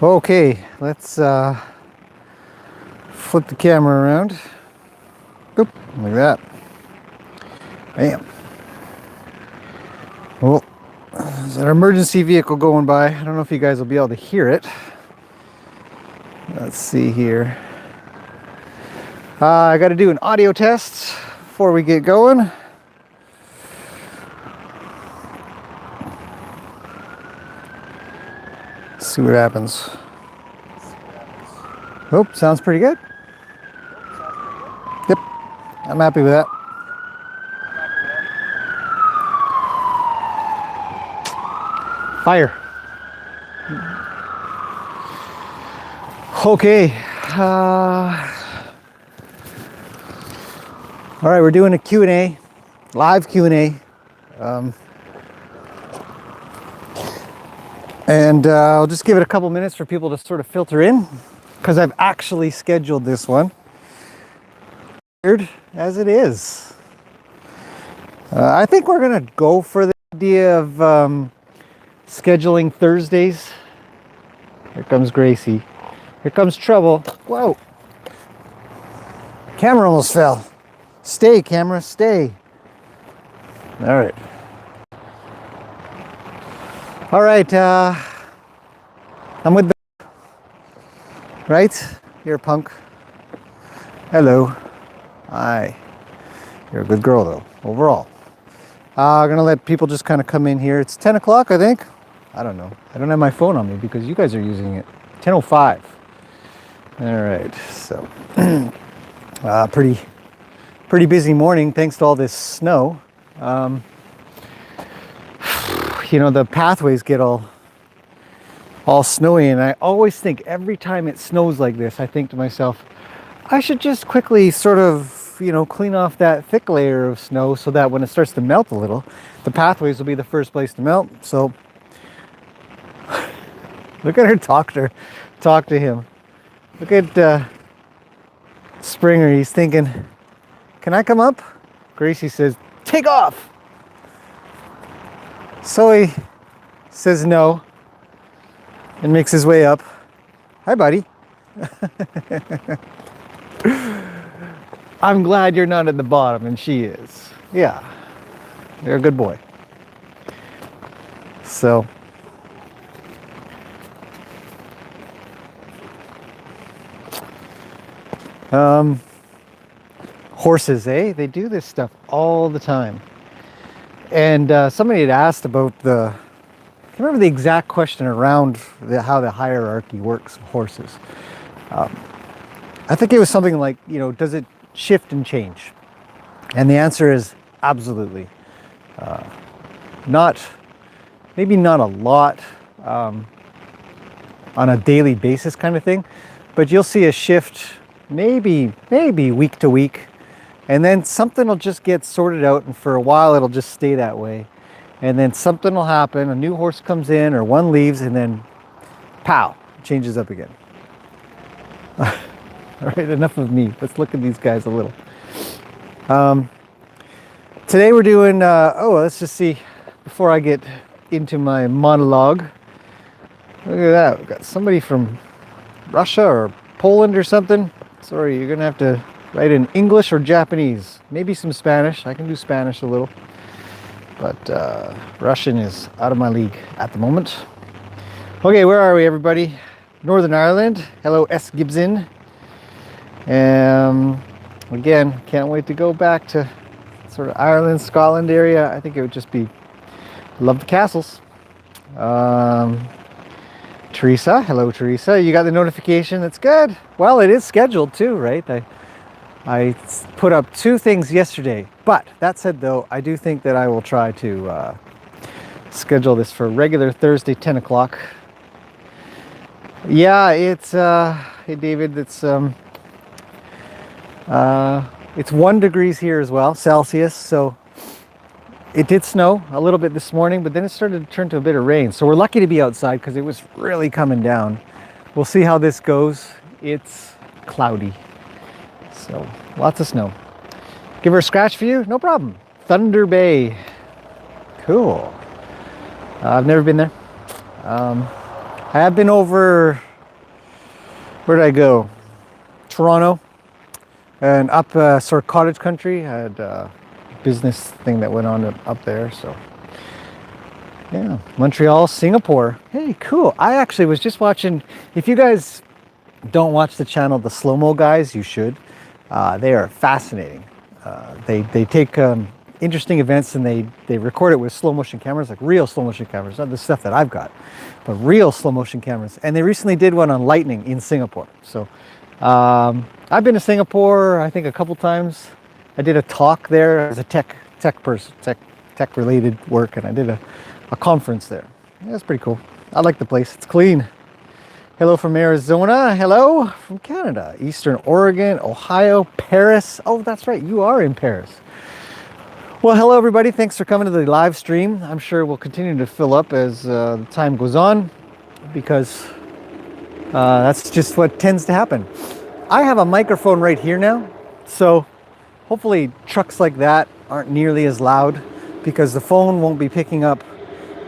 Okay, let's flip the camera around. Oop, like that. Bam. Well, there's an emergency vehicle going by. I don't know if you guys will be able to hear it. Let's see here. I got to do an audio test before we get going. See what happens. Oh, sounds pretty good. Yep, I'm happy with that. Fire. Okay. All right, we're doing a Q&A, live Q&A. And I'll just give it a couple minutes for people to sort of filter in, because I've actually scheduled this one. Weird as it is. I think we're going to go for the idea of scheduling Thursdays. Here comes Gracie. Here comes trouble. Whoa. Camera almost fell. Stay, camera, stay. All right. All right, I'm with the... Right? You're a punk. Hello. Hi. You're a good girl, though, overall. I'm going to let people just kind of come in here. It's 10 o'clock, I think. I don't know. I don't have my phone on me because you guys are using it. 10:05. All right, so... pretty busy morning, thanks to all this snow. You know, the pathways get all snowy, and I always think every time it snows like this, I think to myself, I should just quickly sort of, you know, clean off that thick layer of snow so that when it starts to melt a little, the pathways will be the first place to melt. So look at her talk to him. Look at Springer. He's thinking, can I come up? Gracie says, take off. So he says no and makes his way up. Hi, buddy. I'm glad you're not at the bottom, and she is. Yeah, you're a good boy. So, horses, eh? They do this stuff all the time. And somebody had asked about I can't remember the exact question around how the hierarchy works of horses. I think it was something like, you know, does it shift and change? And the answer is absolutely. Maybe not a lot on a daily basis kind of thing, but you'll see a shift maybe week to week. And then something will just get sorted out, and for a while it'll just stay that way. And then something will happen, a new horse comes in or one leaves, and then pow, it changes up again. All right, enough of me. Let's look at these guys a little. Today we're doing, let's just see, before I get into my monologue. Look at that, we've got somebody from Russia or Poland or something. Sorry, you're gonna have to write in English or Japanese, maybe some Spanish. I can do Spanish a little, but Russian is out of my league at the moment. Okay, where are we, everybody? Northern Ireland. Hello, S. Gibson. Again, can't wait to go back to sort of Ireland, Scotland area. I think it would just be, love the castles. Teresa, hello Teresa. You got the notification, that's good. Well, it is scheduled too, right? I put up 2 things yesterday, but that said though, I do think that I will try to schedule this for regular Thursday, 10 o'clock. Yeah, it's, hey David, it's 1 degrees here as well, Celsius, so it did snow a little bit this morning, but then it started to turn to a bit of rain. So we're lucky to be outside because it was really coming down. We'll see how this goes. It's cloudy. So lots of snow. Give her a scratch for you? No problem. Thunder Bay. Cool. I've never been there. I have been over Where did I go? Toronto, and up sort of cottage country. I had a business thing that went on up there, so yeah. Montreal, Singapore. Hey, cool. I actually was just watching, if you guys don't watch the channel The Slow-Mo Guys, you should. They are fascinating. They take interesting events and they record it with slow motion cameras, like real slow motion cameras, not the stuff that I've got, but real slow motion cameras. And they recently did one on lightning in Singapore. So I've been to Singapore, I think a couple times. I did a talk there as a tech person, tech related work, and I did a conference there. Yeah, that's pretty cool. I like the place. It's clean. Hello from Arizona. Hello from Canada. Eastern Oregon, Ohio, Paris. Oh, that's right. You are in Paris. Well, hello everybody. Thanks for coming to the live stream. I'm sure we'll continue to fill up as the time goes on, because that's just what tends to happen. I have a microphone right here now, so hopefully trucks like that aren't nearly as loud, because the phone won't be picking up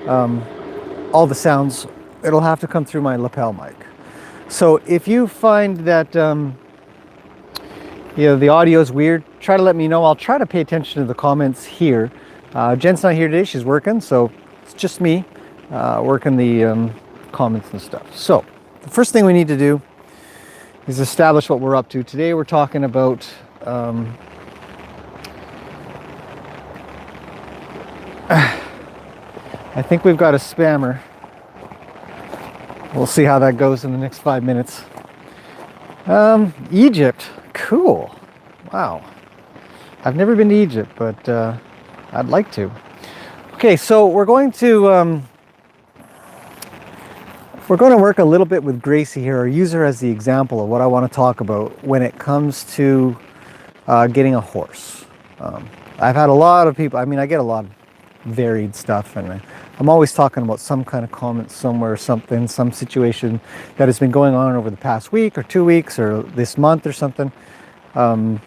all the sounds. It'll have to come through my lapel mic. So if you find that the audio is weird, try to let me know. I'll try to pay attention to the comments here. Jen's not here today, she's working, so it's just me working the comments and stuff. So the first thing we need to do is establish what we're up to. Today we're talking about I think we've got a spammer. We'll see how that goes in the next 5 minutes. Egypt, cool. Wow. I've never been to Egypt, but I'd like to. Okay, so we're going to work a little bit with Gracie here, or use her as the example of what I want to talk about when it comes to getting a horse. I've had a lot of people, I mean, I get a lot of varied stuff, and I'm always talking about some kind of comment somewhere, something, some situation that has been going on over the past week or 2 weeks or this month or something. The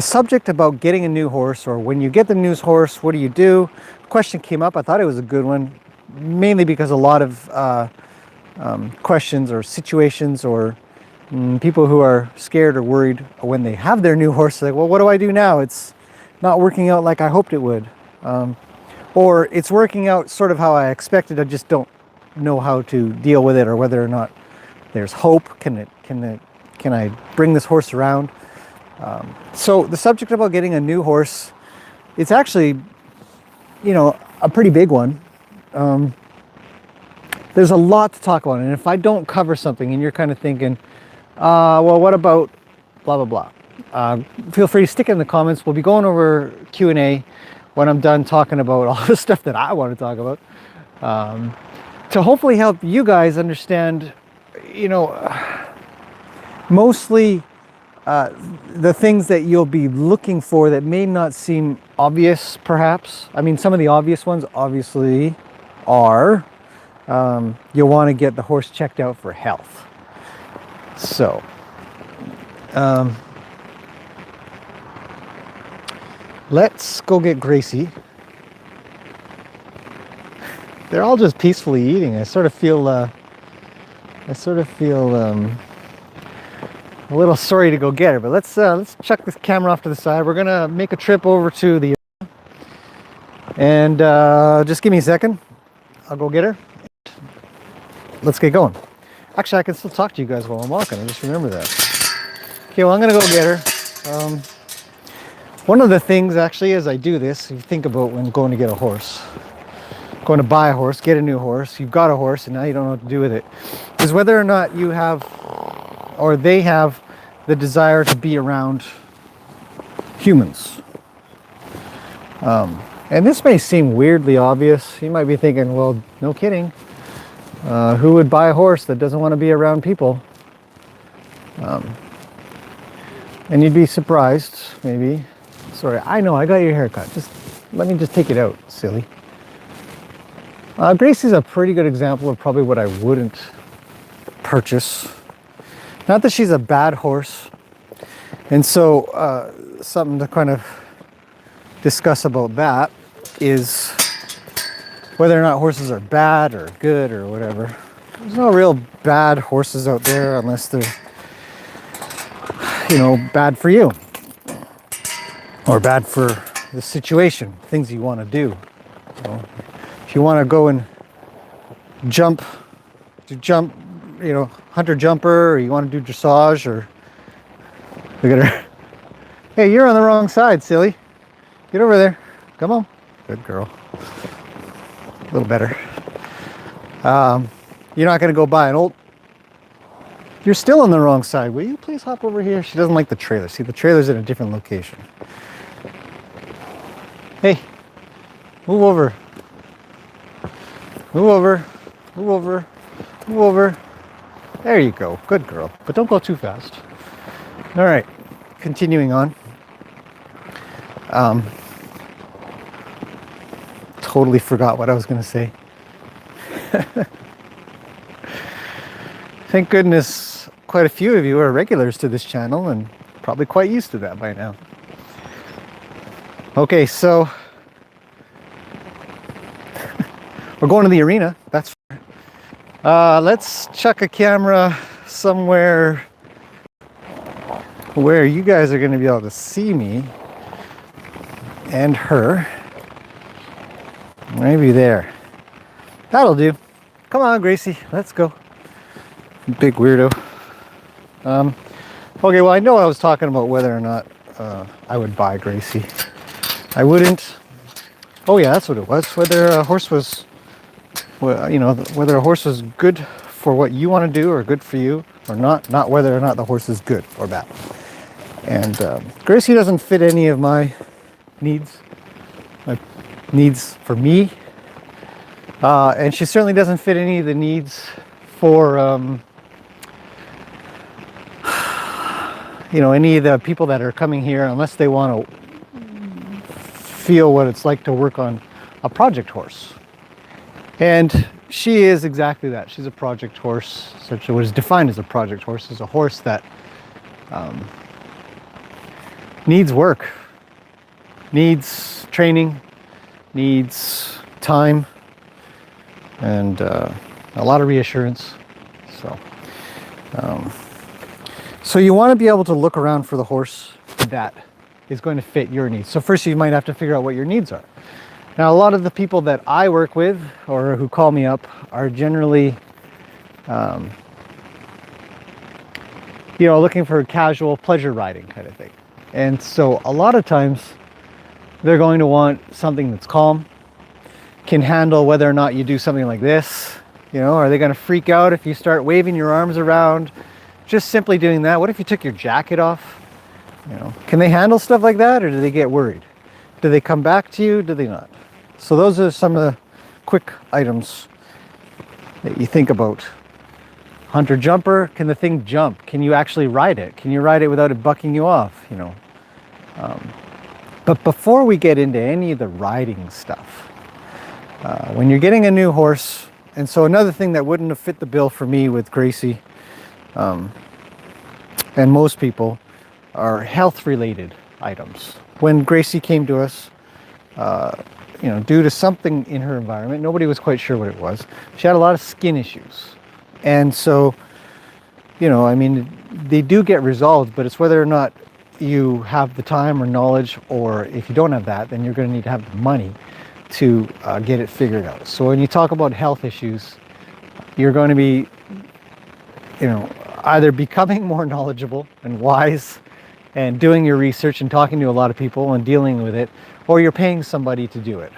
subject about getting a new horse, or when you get the new horse, what do you do? The question came up. I thought it was a good one, mainly because a lot of questions or situations or people who are scared or worried when they have their new horse, like, well, what do I do now? It's not working out like I hoped it would, or it's working out sort of how I expected. I just don't know how to deal with it, or whether or not there's hope. Can I bring this horse around? So the subject about getting a new horse, it's actually, a pretty big one. There's a lot to talk about, and if I don't cover something and you're kind of thinking, well, what about blah blah blah, feel free to stick it in the comments. We'll be going over Q&A when I'm done talking about all the stuff that I want to talk about, to hopefully help you guys understand, mostly the things that you'll be looking for that may not seem obvious, perhaps. I mean, some of the obvious ones obviously are, you'll want to get the horse checked out for health. So let's go get Gracie. They're all just peacefully eating. I sort of feel a little sorry to go get her, but let's chuck this camera off to the side. We're gonna make a trip over to the, and just give me a second. I'll go get her. Let's get going. Actually, I can still talk to you guys while I'm walking. I just remember that. Okay, well, I'm gonna go get her. One of the things, actually, as I do this, you think about when going to get a horse, going to buy a horse, get a new horse, you've got a horse and now you don't know what to do with it, is whether or not you have, or they have, the desire to be around humans. And this may seem weirdly obvious. You might be thinking, well, no kidding. Who would buy a horse that doesn't want to be around people? And you'd be surprised, maybe. Sorry, I know, I got your haircut. Just let me just take it out, silly. Gracie's a pretty good example of probably what I wouldn't purchase. Not that she's a bad horse. And so something to kind of discuss about that is whether or not horses are bad or good or whatever. there's no real bad horses out there unless they're, you know, bad for you or bad for the situation, things you want to do. So if you want to go and jump, you know, hunter jumper, or you want to do dressage, or look at her. Hey, you're on the wrong side, silly. Get over there. Come on. Good girl. A little better. You're not going to go buy an old... You're still on the wrong side. Will you please hop over here? She doesn't like the trailer. See, the trailer's in a different location. Hey, move over. Move over. Move over. Move over. There you go. Good girl. But don't go too fast. All right. Continuing on. Totally forgot what I was going to say. Thank goodness quite a few of you are regulars to this channel and probably quite used to that by now. Okay, so we're going to the arena. That's let's chuck a camera somewhere where you guys are going to be able to see me and her. Maybe there. That'll do. Come on, Gracie. Let's go. Big weirdo. Okay, well, I know I was talking about whether or not I would buy Gracie. I wouldn't. Oh yeah, that's what it was. Whether a horse was, well, you know, whether a horse was good for what you want to do or good for you or not. Not whether or not the horse is good or bad. And Gracie doesn't fit any of my needs for me. And she certainly doesn't fit any of the needs for, you know, any of the people that are coming here unless they want to feel what it's like to work on a project horse. And she is exactly that. She's a project horse. Such what is defined as a project horse is a horse that needs work, needs training, needs time, and a lot of reassurance. So you want to be able to look around for the horse that is going to fit your needs. So first you might have to figure out what your needs are. Now, a lot of the people that I work with or who call me up are generally you know, looking for casual pleasure riding kind of thing. And so a lot of times they're going to want something that's calm, can handle whether or not you do something like this. You know, are they going to freak out if you start waving your arms around? Just simply doing that. What if you took your jacket off? You know, can they handle stuff like that, or do they get worried? Do they come back to you? Do they not? So those are some of the quick items that you think about. Hunter jumper, can the thing jump? Can you actually ride it? Can you ride it without it bucking you off? You know. But before we get into any of the riding stuff, when you're getting a new horse, and so another thing that wouldn't have fit the bill for me with Gracie, and most people, are health-related items. When Gracie came to us, you know, due to something in her environment, nobody was quite sure what it was. She had a lot of skin issues. And so, you know, I mean, they do get resolved, but it's whether or not you have the time or knowledge, or if you don't have that, then you're going to need to have the money to get it figured out. So when you talk about health issues, you're going to be, you know, either becoming more knowledgeable and wise and doing your research and talking to a lot of people and dealing with it, or you're paying somebody to do it.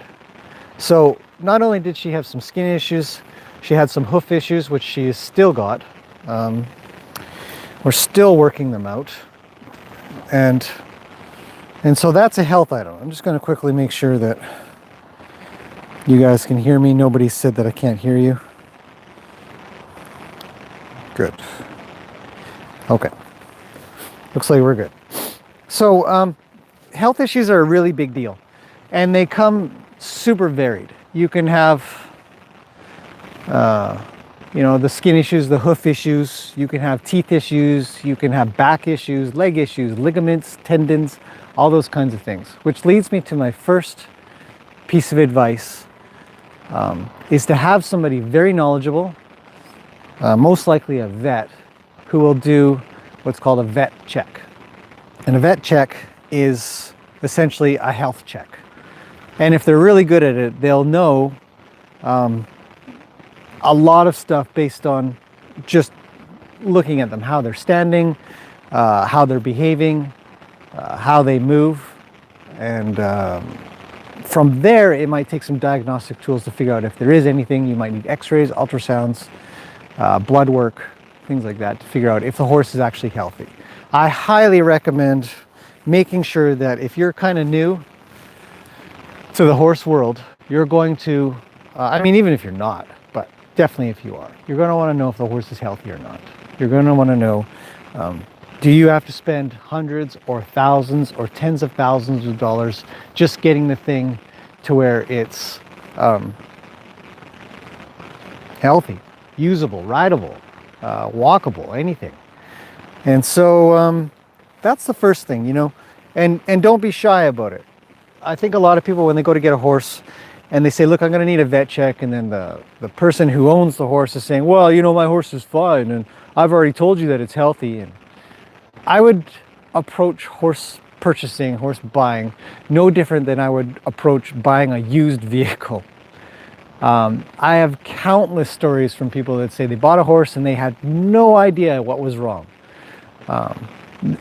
So not only did she have some skin issues, she had some hoof issues, which she has still got. We're still working them out. And so that's a health item. I'm just going to quickly make sure that you guys can hear me. Nobody said that I can't hear you. Good. Okay. Looks like we're good. So health issues are a really big deal, and they come super varied. You can have you know, the skin issues, the hoof issues, you can have teeth issues, you can have back issues, leg issues, ligaments, tendons, all those kinds of things. Which leads me to my first piece of advice, is to have somebody very knowledgeable most likely a vet, who will do what's called a vet check. And a vet check is essentially a health check. And if they're really good at it, they'll know a lot of stuff based on just looking at them, how they're standing, how they're behaving, how they move. And from there, it might take some diagnostic tools to figure out if there is anything. You might need x-rays, ultrasounds, blood work, things like that to figure out if the horse is actually healthy. I highly recommend making sure that if you're kind of new to the horse world, you're going to, I mean, even if you're not, but definitely if you are, you're going to want to know if the horse is healthy or not. You're going to want to know, do you have to spend hundreds or thousands or tens of thousands of dollars just getting the thing to where it's healthy, usable, rideable, walkable, anything. And so that's the first thing, you know, and don't be shy about it. I think a lot of people, when they go to get a horse and they say, look, I'm going to need a vet check, and then the person who owns the horse is saying, well, you know, my horse is fine and I've already told you that it's healthy. And I would approach horse purchasing, horse buying, no different than I would approach buying a used vehicle. I have countless stories from people that say they bought a horse and they had no idea what was wrong.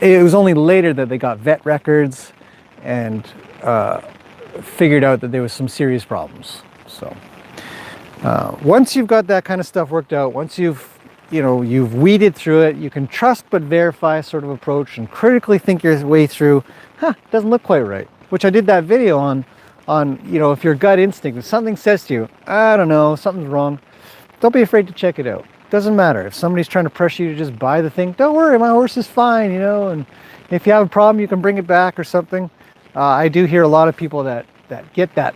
It was only later that they got vet records and figured out that there was some serious problems. So once you've got that kind of stuff worked out, once you've weeded through it, you can trust but verify sort of approach and critically think your way through, doesn't look quite right. Which I did that video on, you know, if your gut instinct, if something says to you, I don't know, something's wrong, don't be afraid to check it out. Doesn't matter. If somebody's trying to pressure you to just buy the thing, don't worry, my horse is fine, you know, and if you have a problem, you can bring it back or something. I do hear a lot of people that get that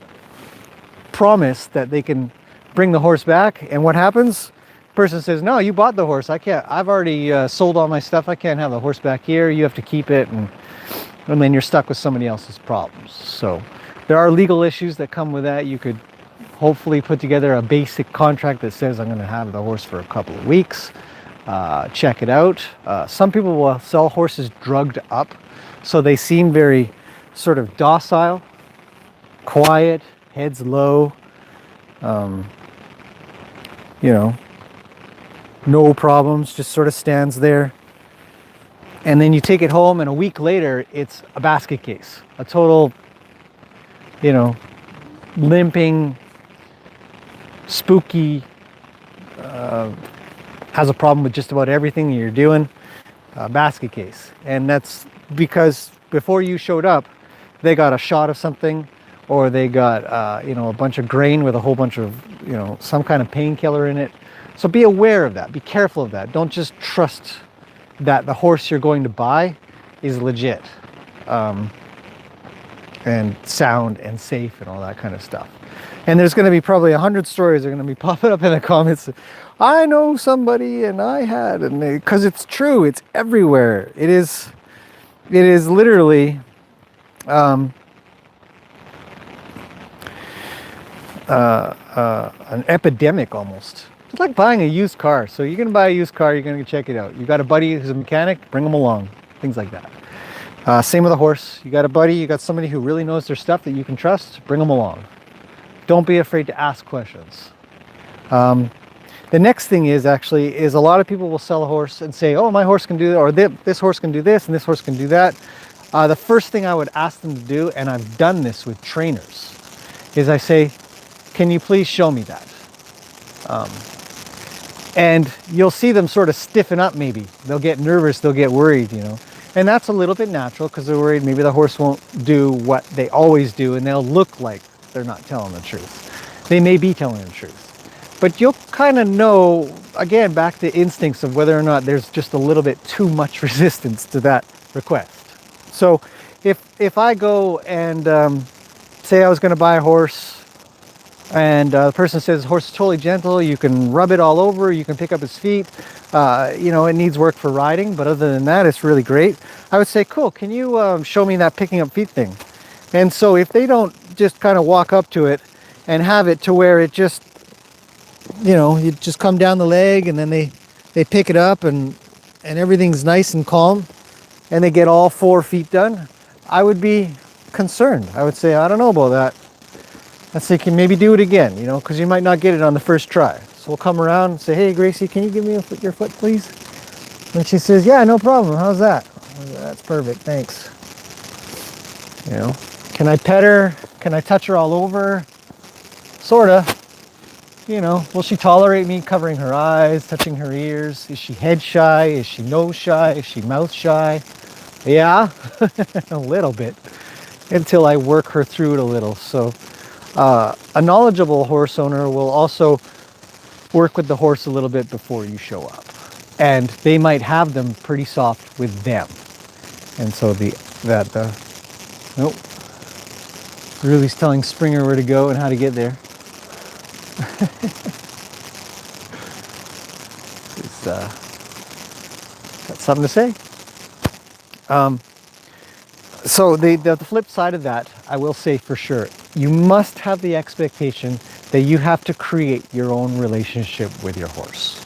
promise that they can bring the horse back, and what happens? The person says, no, you bought the horse. I can't, I've already sold all my stuff. I can't have the horse back here. You have to keep it, and then you're stuck with somebody else's problems. So there are legal issues that come with that. You could hopefully put together a basic contract that says I'm going to have the horse for a couple of weeks. Check it out. Some people will sell horses drugged up, so they seem very sort of docile, quiet, heads low, you know, no problems, just sort of stands there. And then you take it home, and a week later, it's a basket case, a total, you know, limping, spooky, has a problem with just about everything you're doing, basket case. And that's because before you showed up, they got a shot of something, or they got, you know, a bunch of grain with a whole bunch of, you know, some kind of painkiller in it. So be aware of that. Be careful of that. Don't just trust that the horse you're going to buy is legit and sound and safe and all that kind of stuff. And there's going to be probably 100 stories that are going to be popping up in the comments. I know somebody and I had, and because it's true, it's everywhere. It is literally an epidemic almost. It's like buying a used car. So you're going to buy a used car, you're going to check it out. You got a buddy who's a mechanic, bring them along. Things like that. Same with a horse. You got a buddy, you got somebody who really knows their stuff that you can trust, bring them along. Don't be afraid to ask questions. The next thing is a lot of people will sell a horse and say, oh, my horse can do that, or this horse can do this, and this horse can do that. The first thing I would ask them to do, and I've done this with trainers, is I say, can you please show me that? And you'll see them sort of stiffen up maybe. They'll get nervous, they'll get worried, you know. And that's a little bit natural because they're worried maybe the horse won't do what they always do, and they'll look like they're not telling the truth. They may be telling the truth. But you'll kind of know, again, back to instincts of whether or not there's just a little bit too much resistance to that request. So if I go and say I was going to buy a horse, and the person says the horse is totally gentle, you can rub it all over, you can pick up its feet, you know, it needs work for riding, but other than that, it's really great. I would say, cool, can you show me that picking up feet thing? And so if they don't just kind of walk up to it and have it to where it just you know, you just come down the leg and then they pick it up and everything's nice and calm and they get all 4 feet done, I would be concerned. I would say, I don't know about that. I'd say, can maybe do it again, you know, because you might not get it on the first try. So we'll come around and say, hey, Gracie, can you give me your foot, please? And she says, yeah, no problem. How's that? That's perfect. Thanks. You know, can I pet her? Can I touch her all over? Sorta. You know, will she tolerate me covering her eyes, touching her ears? Is she head shy? Is she nose shy? Is she mouth shy? Yeah, a little bit, until I work her through it a little. So a knowledgeable horse owner will also work with the horse a little bit before you show up. And they might have them pretty soft with them. And so nope. Ruby's telling Springer where to go and how to get there. Got something to say. So the flip side of that, I will say for sure, you must have the expectation that you have to create your own relationship with your horse.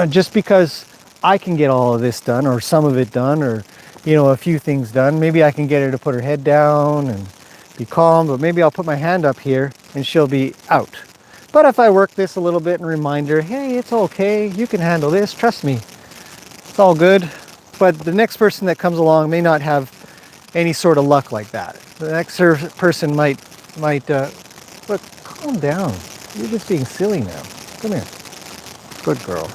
Just because I can get all of this done, or some of it done, or you know, a few things done, maybe I can get her to put her head down and be calm, but maybe I'll put my hand up here and she'll be out. But if I work this a little bit and remind her, hey, it's okay, you can handle this, trust me, it's all good. But the next person that comes along may not have any sort of luck like that. The next person might, but calm down. You're just being silly now. Come here. Good girl.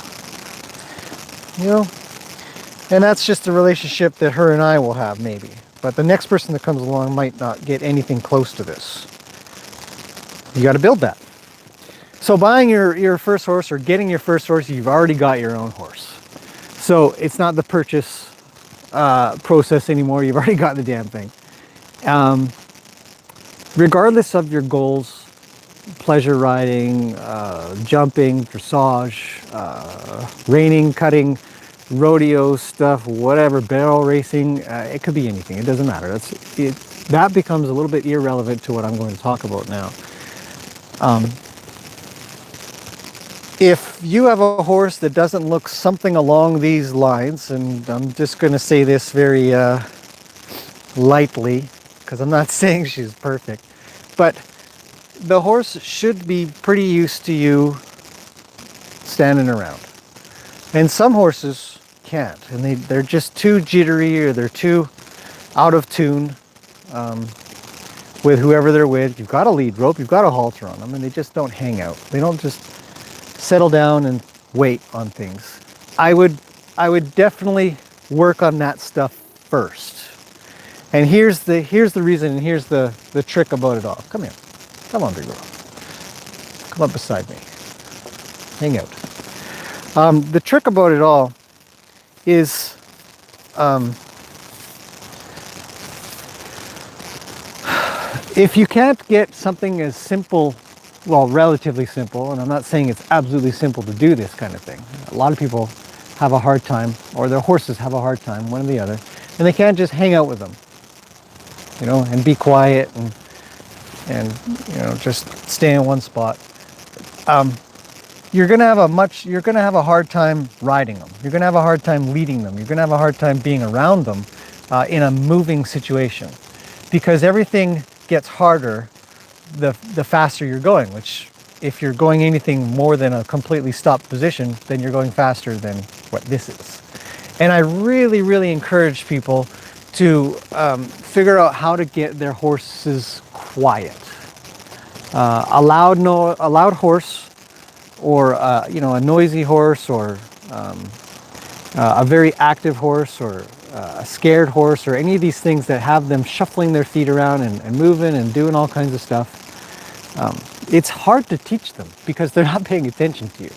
You know? And that's just a relationship that her and I will have, maybe. But the next person that comes along might not get anything close to this. You got to build that. So buying your first horse or getting your first horse, you've already got your own horse. So it's not the purchase process anymore. You've already got the damn thing. Regardless of your goals, pleasure riding, jumping, dressage, reining, cutting, rodeo stuff, whatever, barrel racing, it could be anything. It doesn't matter. That becomes a little bit irrelevant to what I'm going to talk about now. If you have a horse that doesn't look something along these lines, and I'm just going to say this very lightly, because I'm not saying she's perfect, but the horse should be pretty used to you standing around. And some horses can't, and they're just too jittery, or they're too out of tune with whoever they're with. You've got a lead rope, you've got a halter on them, and they just don't hang out. They don't just settle down and wait on things. I would definitely work on that stuff first. And here's the reason, and here's the trick about it all. Come here. Come on, big girl. Come up beside me. Hang out. The trick about it all is if you can't get something as simple, well, relatively simple, and I'm not saying it's absolutely simple to do this kind of thing. A lot of people have a hard time, or their horses have a hard time, one or the other, and they can't just hang out with them, you know, and be quiet and you know, just stay in one spot. You're gonna have a hard time riding them. You're gonna have a hard time leading them. You're gonna have a hard time being around them in a moving situation, because everything gets harder the faster you're going, which if you're going anything more than a completely stopped position, then you're going faster than what this is. And I really, really encourage people to figure out how to get their horses quiet. A loud horse, or you know, a noisy horse, or a very active horse, or a scared horse, or any of these things that have them shuffling their feet around and moving and doing all kinds of stuff. It's hard to teach them because they're not paying attention to you.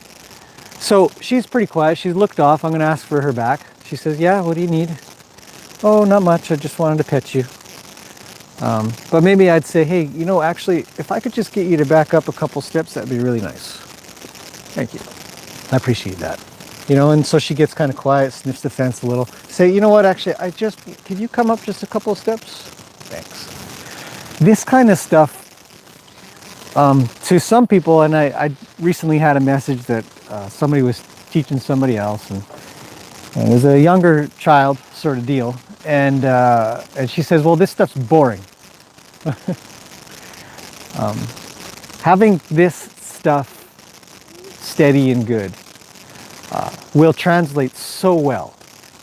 So she's pretty quiet. She's looked off. I'm going to ask for her back. She says, yeah, what do you need? Oh, not much. I just wanted to pet you. But maybe I'd say, hey, you know, actually, if I could just get you to back up a couple steps, that'd be really nice. Thank you. I appreciate that. You know, and so she gets kind of quiet, sniffs the fence a little. Say, you know what, actually, can you come up just a couple of steps? Thanks. This kind of stuff To some people, and I recently had a message that somebody was teaching somebody else, and it was a younger child sort of deal, and she says, well, this stuff's boring. Having this stuff steady and good will translate so well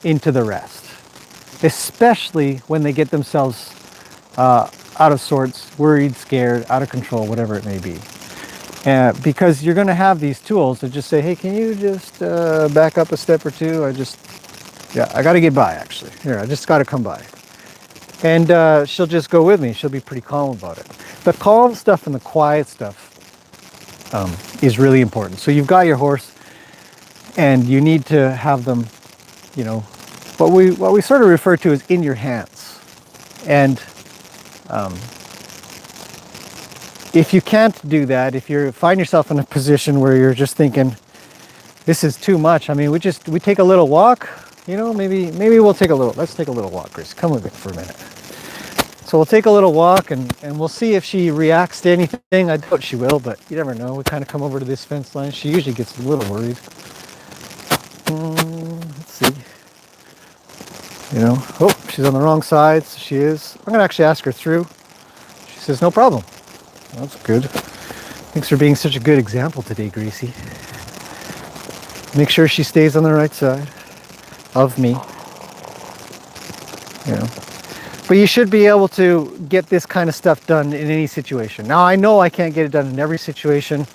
into the rest, especially when they get themselves out of sorts, worried, scared, out of control, whatever it may be. Because you're going to have these tools to just say, hey, can you just back up a step or two? I got to get by, actually. Here, I just got to come by. And she'll just go with me. She'll be pretty calm about it. The calm stuff and the quiet stuff is really important. So you've got your horse, and you need to have them, you know, what we sort of refer to as in your hands. And if you can't do that, if you find yourself in a position where you're just thinking, this is too much. I mean, we take a little walk, you know, maybe let's take a little walk, Chris. Come with me for a minute. So we'll take a little walk and we'll see if she reacts to anything. I doubt she will, but you never know. We kind of come over to this fence line. She usually gets a little worried. Let's see. You know, oh, she's on the wrong side. So she is. I'm going to actually ask her through. She says, no problem. That's good. Thanks for being such a good example today, Gracie. Make sure she stays on the right side of me. You know. But you should be able to get this kind of stuff done in any situation. Now, I know I can't get it done in every situation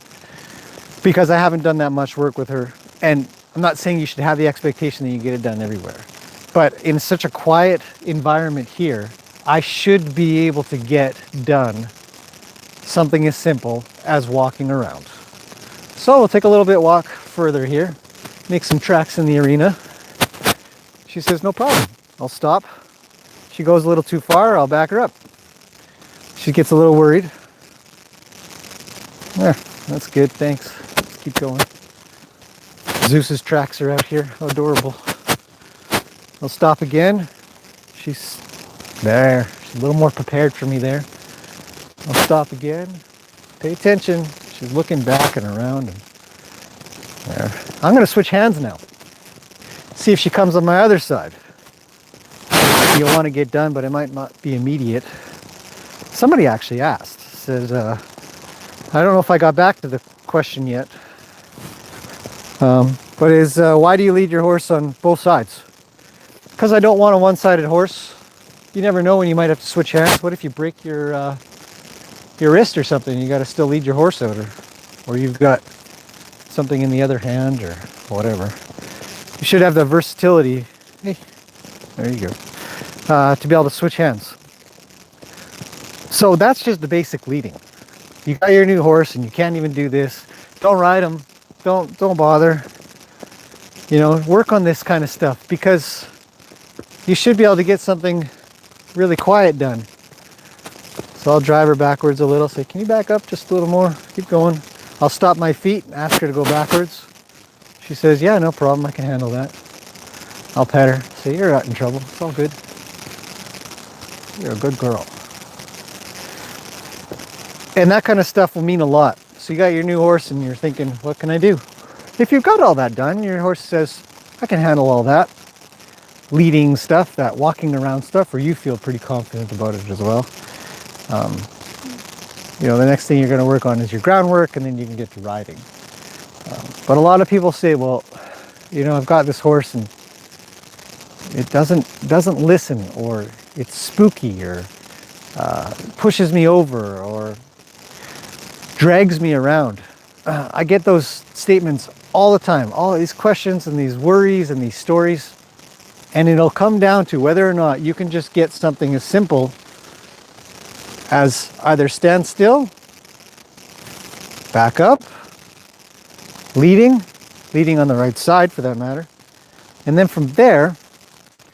because I haven't done that much work with her. And I'm not saying you should have the expectation that you get it done everywhere. But in such a quiet environment here, I should be able to get done something as simple as walking around. So we'll take a little bit walk further here, make some tracks in the arena. She says, no problem. I'll stop. She goes a little too far, I'll back her up. She gets a little worried. Yeah, that's good, thanks. Let's keep going. Zeus's tracks are out here. How adorable. I'll stop again. She's there. She's a little more prepared for me there. I'll stop again. Pay attention. She's looking back and around. And there. I'm going to switch hands now. See if she comes on my other side. You'll want to get done, but it might not be immediate. Somebody actually asked, says, I don't know if I got back to the question yet, but is why do you lead your horse on both sides? Because I don't want a one-sided horse. You never know when you might have to switch hands. What if you break your wrist or something? You got to still lead your horse out, or you've got something in the other hand or whatever. You should have the versatility. Hey, there you go. To be able to switch hands. So that's just the basic leading. You got your new horse and you can't even do this. Don't ride him. Don't bother. You know, work on this kind of stuff because you should be able to get something really quiet done. So I'll drive her backwards a little. Say, can you back up just a little more? Keep going. I'll stop my feet and ask her to go backwards. She says, yeah, no problem. I can handle that. I'll pet her. Say, you're not in trouble. It's all good. You're a good girl. And that kind of stuff will mean a lot. So you got your new horse and you're thinking, what can I do? If you've got all that done, your horse says, I can handle all that. Leading stuff, that walking around stuff, where you feel pretty confident about it as well. You know, the next thing you're going to work on is your groundwork, and then you can get to riding. But a lot of people say, well, you know, I've got this horse and it doesn't listen, or it's spooky, or pushes me over, or drags me around. I get those statements all the time, all these questions and these worries and these stories, and it'll come down to whether or not you can just get something as simple as either stand still, back up, leading on the right side for that matter, and then from there,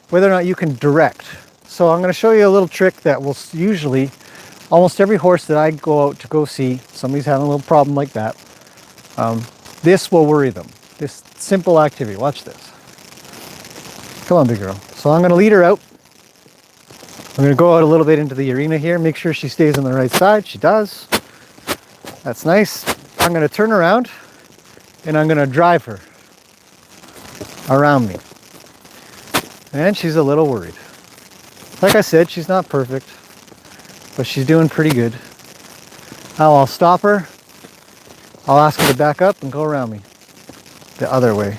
whether or not you can direct. So I'm going to show you a little trick that will usually, almost every horse that I go out to go see, somebody's having a little problem like that, this will worry them. This simple activity. Watch this. Come on, big girl. So I'm going to lead her out. I'm going to go out a little bit into the arena here, make sure she stays on the right side. She does. That's nice. I'm going to turn around and I'm going to drive her around me. And she's a little worried. Like I said, she's not perfect, but she's doing pretty good. Now I'll stop her. I'll ask her to back up and go around me the other way.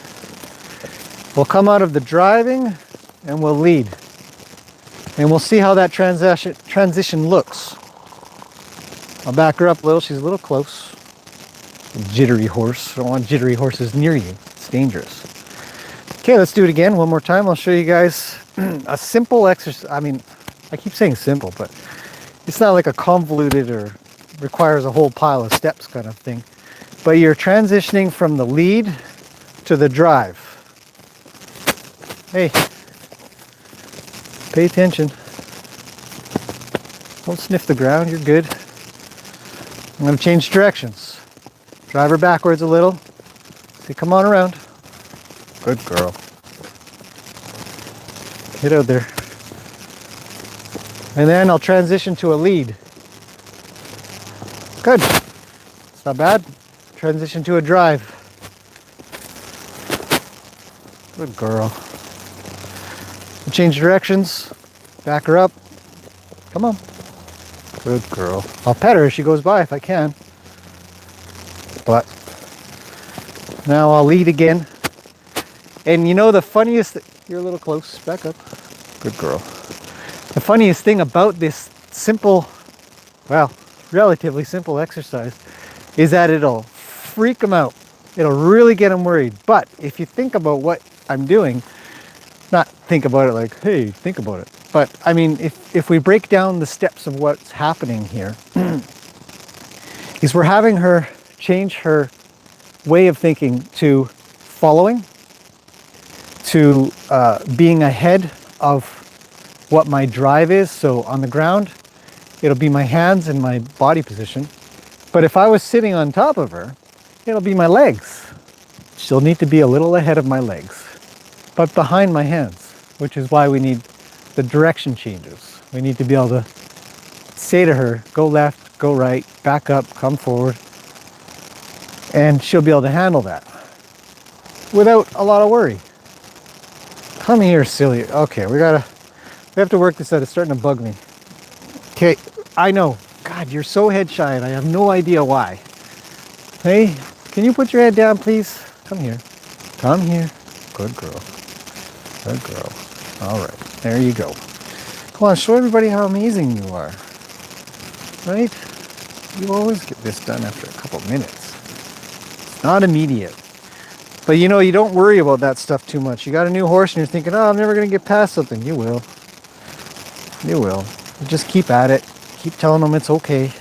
We'll come out of the driving and we'll lead. And we'll see how that transition looks. I'll back her up a little. She's a little close. Jittery horse. I don't want jittery horses near you. It's dangerous. Okay, let's do it again one more time. I'll show you guys a simple exercise. I mean, I keep saying simple, but it's not like a convoluted or requires a whole pile of steps kind of thing. But you're transitioning from the lead to the drive. Hey, pay attention. Don't sniff the ground, you're good. I'm going to change directions. Drive her backwards a little. Say, come on around. Good girl. Get out there. And then I'll transition to a lead. Good. It's not bad. Transition to a drive. Good girl. We'll change directions. Back her up. Come on. Good girl. I'll pet her as she goes by if I can. But now I'll lead again. And you know the funniest, you're a little close, back up. Good girl. The funniest thing about this simple, well, relatively simple exercise is that it'll freak them out. It'll really get them worried. But if you think about what I'm doing, not think about it like, hey, think about it. But I mean, if we break down the steps of what's happening here, is we're having her change her way of thinking to following, to being ahead of what my drive is. So on the ground, it'll be my hands and my body position. But if I was sitting on top of her, it'll be my legs. She'll need to be a little ahead of my legs, but behind my hands, which is why we need the direction changes. We need to be able to say to her, go left, go right, back up, come forward, and she'll be able to handle that without a lot of worry. Come here, silly. Okay, we have to work this out. It's starting to bug me. Okay, I know. God, you're so head shy and I have no idea why. Hey, can you put your head down, please? Come here. Come here. Good girl. Good girl. All right, there you go. Come on, show everybody how amazing you are. Right? You always get this done after a couple minutes. It's not immediate. But you know, you don't worry about that stuff too much. You got a new horse and you're thinking, oh, I'm never going to get past something. You will. You will. You just keep at it. Keep telling them it's okay.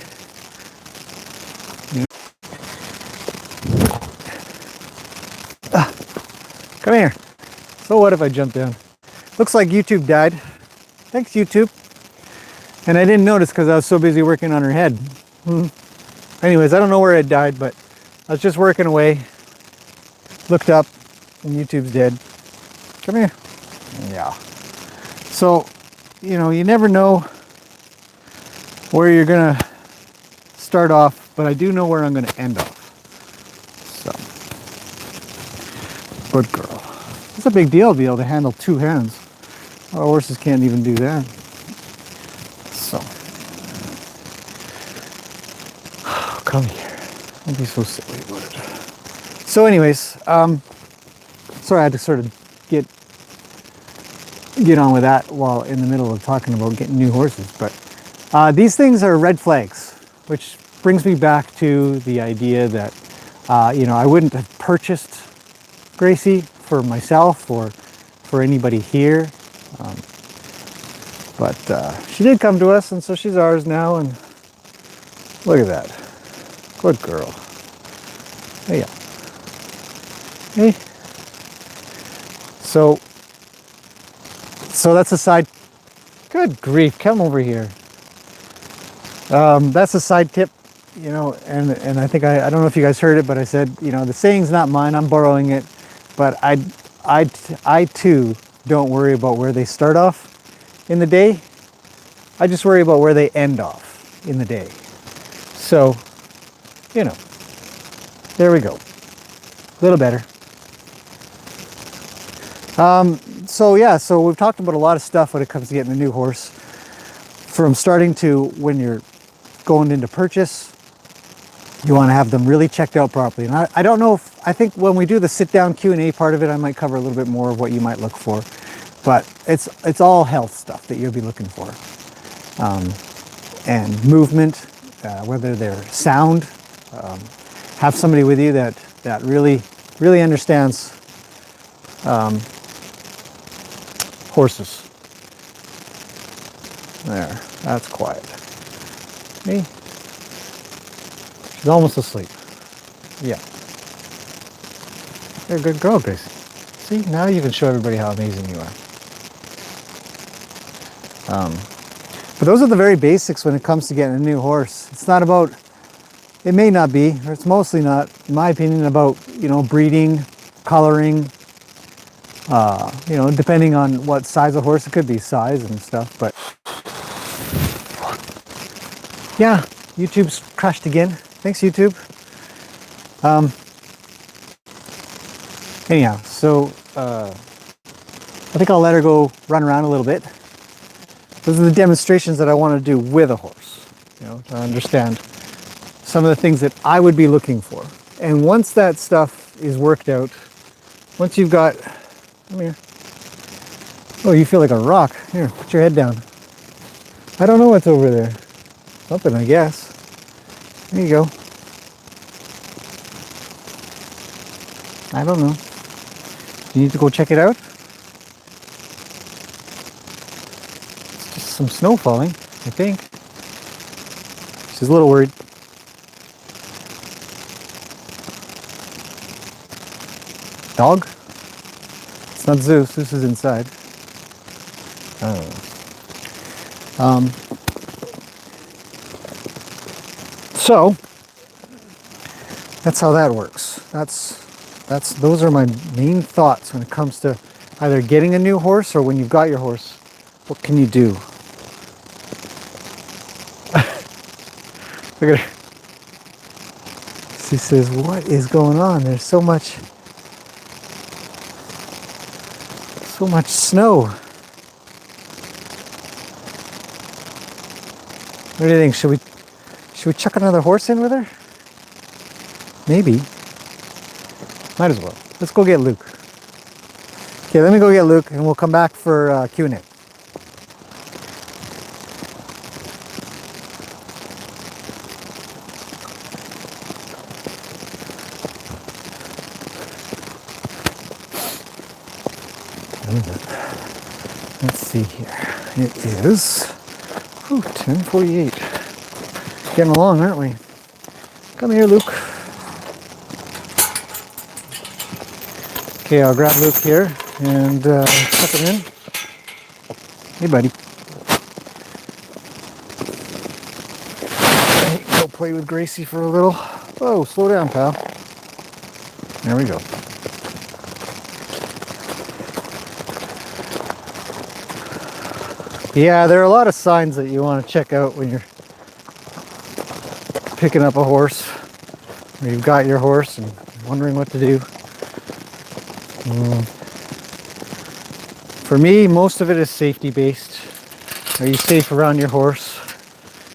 Come here. So what if I jump down? Looks like YouTube died. Thanks, YouTube. And I didn't notice because I was so busy working on her head. Anyways, I don't know where it died, but I was just working away. Looked up and YouTube's dead. Come here. Yeah. So, you know, you never know where you're gonna start off, but I do know where I'm gonna end off. So, good girl. It's a big deal to be able to handle two hands. A lot of horses can't even do that. So, come here. Don't be so silly about it. So anyways, sorry I had to sort of get on with that while in the middle of talking about getting new horses. But these things are red flags, which brings me back to the idea that, you know, I wouldn't have purchased Gracie for myself or for anybody here. But she did come to us, and so she's ours now. And look at that. Good girl. Hey, yeah. Hey. So that's a side. Good grief! Come over here. That's a side tip, you know, and I think I don't know if you guys heard it, but I said, you know, the saying's not mine. I'm borrowing it, but I too don't worry about where they start off in the day. I just worry about where they end off in the day. So you know, there we go. A little better. So yeah, so we've talked about a lot of stuff when it comes to getting a new horse. From starting to when you're going into purchase, you want to have them really checked out properly. And I don't know if, I think when we do the sit-down Q&A part of it, I might cover a little bit more of what you might look for. But it's all health stuff that you'll be looking for. And movement, whether they're sound. Have somebody with you that really understands horses. There, that's quiet. Me? She's almost asleep. Yeah. You're a good girl, Gracie. See, now you can show everybody how amazing you are. But those are the very basics when it comes to getting a new horse. It's not about, it may not be, or it's mostly not, in my opinion, about, you know, breeding, coloring, you know, depending on what size of horse, it could be size and stuff, but yeah, YouTube's crashed again. Thanks, YouTube. Anyhow, so I think I'll let her go run around a little bit. Those are the demonstrations that I want to do with a horse, you know, to understand some of the things that I would be looking for. And once that stuff is worked out, once you've got, come here. Oh, you feel like a rock. Here, put your head down. I don't know what's over there. Something, I guess. There you go. I don't know. You need to go check it out? It's just some snow falling, I think. She's a little worried. Dog? It's not Zeus. Zeus is inside. I don't know. So that's how that works. Those are my main thoughts when it comes to either getting a new horse or when you've got your horse. What can you do? Look at her. She says, "What is going on? There's so much snow." What do you think? Should we chuck another horse in with her? Maybe. Might as well. Let's go get Luke. Okay, let me go get Luke and we'll come back for Q&A. Let's see here. It is 10:48. Getting along, aren't we? Come here, Luke. Okay, I'll grab Luke here and tuck him in. Hey, buddy. Hey, go play with Gracie for a little. Whoa, slow down, pal. There we go. Yeah, there are a lot of signs that you want to check out when you're picking up a horse, or you've got your horse and wondering what to do. For me, most of it is safety based. Are you safe around your horse?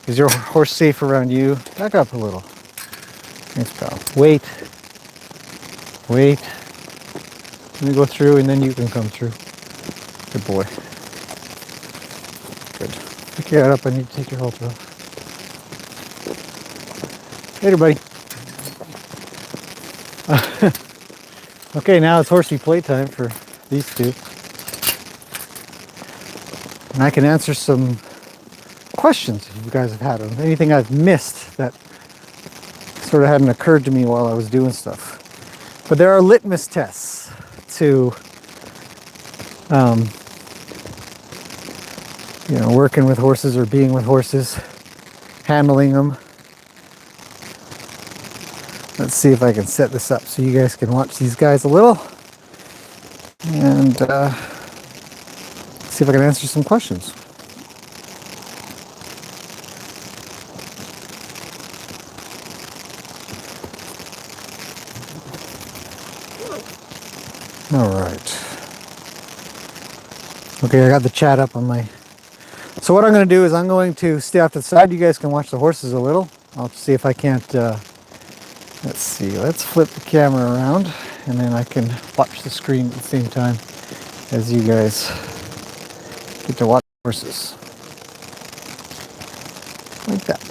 Is your horse safe around you? Back up a little. Thanks, pal. Wait. Let me go through and then you can come through. Good boy. Good. Pick your head up. I need to take your halter off. Later, buddy. Okay, now it's horsey playtime for these two. And I can answer some questions if you guys have had them. Anything I've missed that sort of hadn't occurred to me while I was doing stuff. But there are litmus tests to you know, working with horses or being with horses, handling them. Let's see if I can set this up so you guys can watch these guys a little and see if I can answer some questions. All right. Okay, I got the chat up on my... So what I'm going to do is I'm going to stay off to the side. You guys can watch the horses a little. I'll see if I can't... let's see. Let's flip the camera around, and then I can watch the screen at the same time as you guys get to watch the horses. Like that.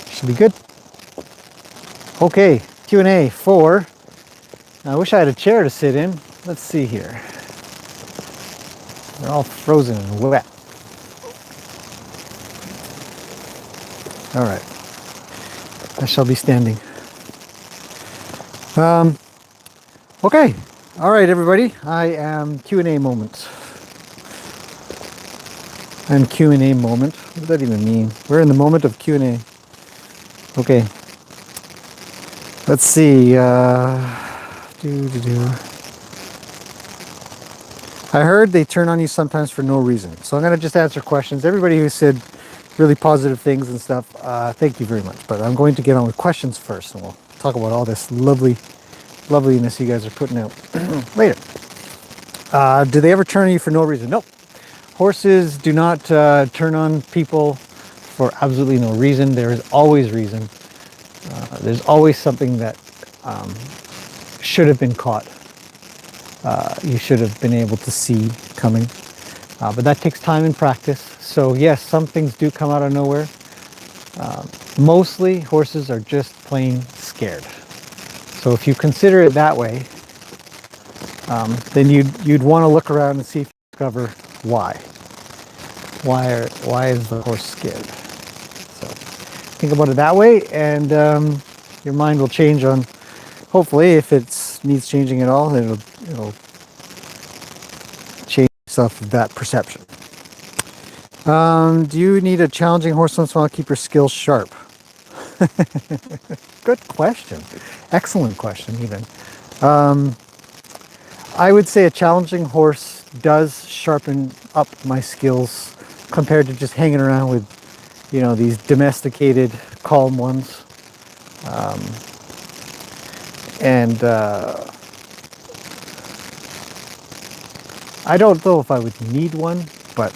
Should be good. Okay, Q&A 4. I wish I had a chair to sit in. Let's see here. They're all frozen and wet. All right. I shall be standing. Okay. All right, everybody. I am Q&A moment. I'm Q&A moment. What does that even mean? We're in the moment of Q&A. Okay. Let's see. I heard they turn on you sometimes for no reason. So I'm going to just answer questions. Everybody who said really positive things and stuff, thank you very much. But I'm going to get on with questions first, and we'll talk about all this loveliness you guys are putting out later. Do they ever turn on you for no reason? Nope. Horses do not turn on people for absolutely no reason. There is always reason. There's always something that should have been caught. You should have been able to see coming. But that takes time and practice. So yes, some things do come out of nowhere. Mostly horses are just plain scared. So if you consider it that way, then you'd want to look around and see if you discover why. Why is the horse scared? So think about it that way, and your mind will change on. Hopefully, if it needs changing at all, it'll change stuff of that perception. Do you need a challenging horse once in a while to keep your skills sharp? Good question. Excellent question, even. I would say a challenging horse does sharpen up my skills compared to just hanging around with, these domesticated, calm ones. I don't know if I would need one, but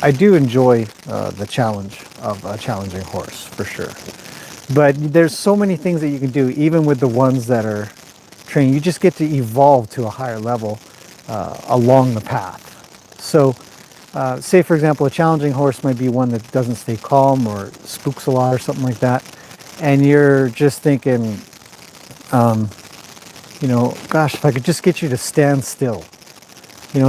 I do enjoy the challenge of a challenging horse, for sure. But there's so many things that you can do, even with the ones that are trained. You just get to evolve to a higher level along the path. So, say for example, a challenging horse might be one that doesn't stay calm or spooks a lot or something like that. And you're just thinking, gosh, if I could just get you to stand still.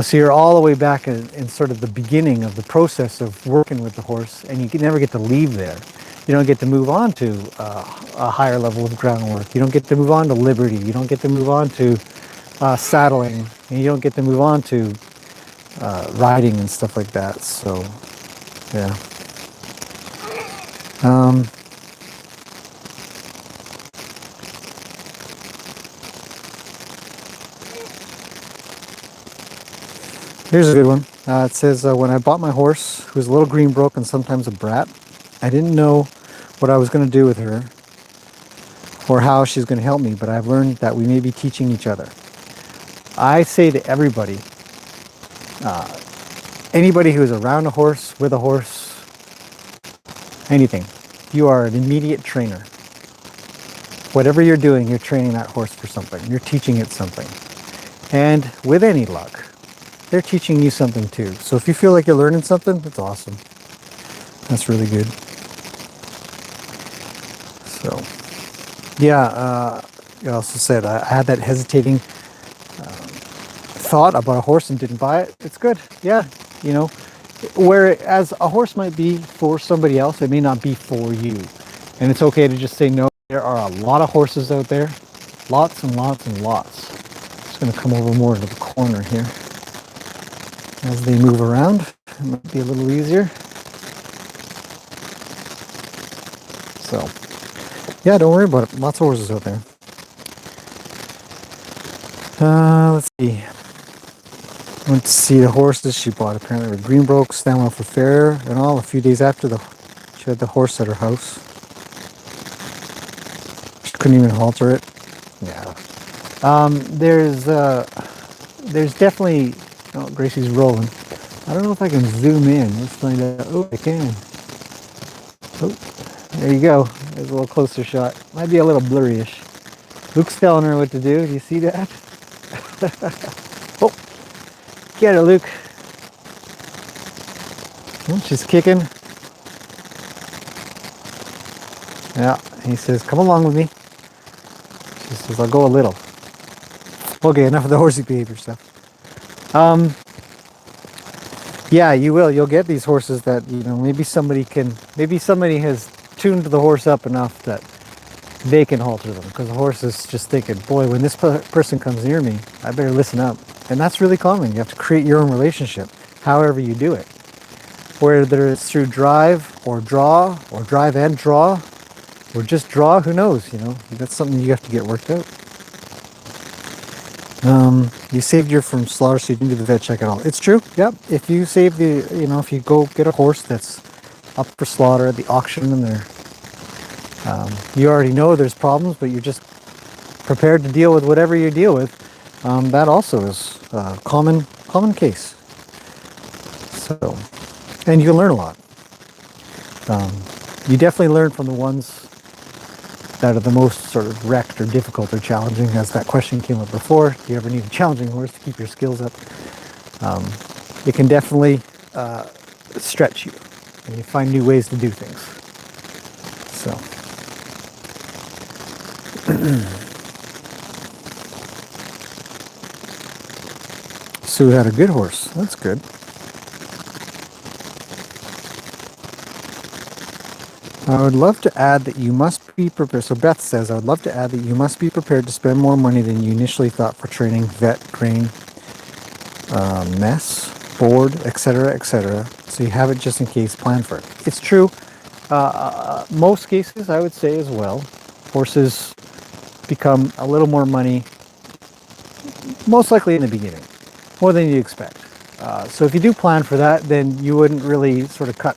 So you're all the way back in sort of the beginning of the process of working with the horse, and you can never get to leave there. You don't get to move on to a higher level of groundwork. You don't get to move on to liberty. You don't get to move on to saddling. And you don't get to move on to riding and stuff like that. So, yeah. Here's a good one. It says, when I bought my horse, who was a little green broke and sometimes a brat, I didn't know what I was going to do with her or how she's going to help me, but I've learned that we may be teaching each other. I say to everybody, anybody who is around a horse, with a horse, anything, you are an immediate trainer. Whatever you're doing, you're training that horse for something. You're teaching it something. And with any luck, they're teaching you something too. So if you feel like you're learning something, that's awesome. That's really good. So, yeah, you also said I had that hesitating thought about a horse and didn't buy it. It's good. Yeah, whereas a horse might be for somebody else, it may not be for you. And it's okay to just say no. There are a lot of horses out there. Lots and lots and lots. Just going to come over more to the corner here. As they move around, it might be a little easier. So, yeah, don't worry about it. Lots of horses out there. Let's see. Let's see the horses she bought. Apparently, were Greenbroke, Stanwell for fair, and all. A few days after she had the horse at her house. Couldn't even halter it. Yeah. There's definitely. Oh, Gracie's rolling. I don't know if I can zoom in. Let's find out. Oh, I can. Oh, there you go. There's a little closer shot. Might be a little blurry-ish. Luke's telling her what to do. Do you see that? Oh, get her, Luke. Oh, she's kicking. Yeah, he says, come along with me. She says, I'll go a little. Okay, enough of the horsey behavior stuff. Yeah, you will. You'll get these horses that, maybe somebody has tuned the horse up enough that they can halter them, because the horse is just thinking, boy, when this person comes near me, I better listen up. And that's really common. You have to create your own relationship, however you do it. Whether it's through drive or draw, or drive and draw, or just draw, who knows, That's something you have to get worked out. You saved your from slaughter so you didn't do the vet check at all. It's true. Yep. If you save if you go get a horse that's up for slaughter at the auction and you already know there's problems, but you're just prepared to deal with whatever you deal with, that also is a common case. So, and you learn a lot. You definitely learn from the ones that are the most sort of wrecked or difficult or challenging, as that question came up before. Do you ever need a challenging horse to keep your skills up? It can definitely stretch you, and you find new ways to do things. So. Sue had a good horse. That's good. I would love to add that you must be prepared. So Beth says, I would love to add that you must be prepared to spend more money than you initially thought for training, vet, grain, mess, board, etc., etc. So you have it just in case, plan for it. It's true. Most cases, I would say as well, horses become a little more money, most likely in the beginning, more than you expect. So if you do plan for that, then you wouldn't really sort of cut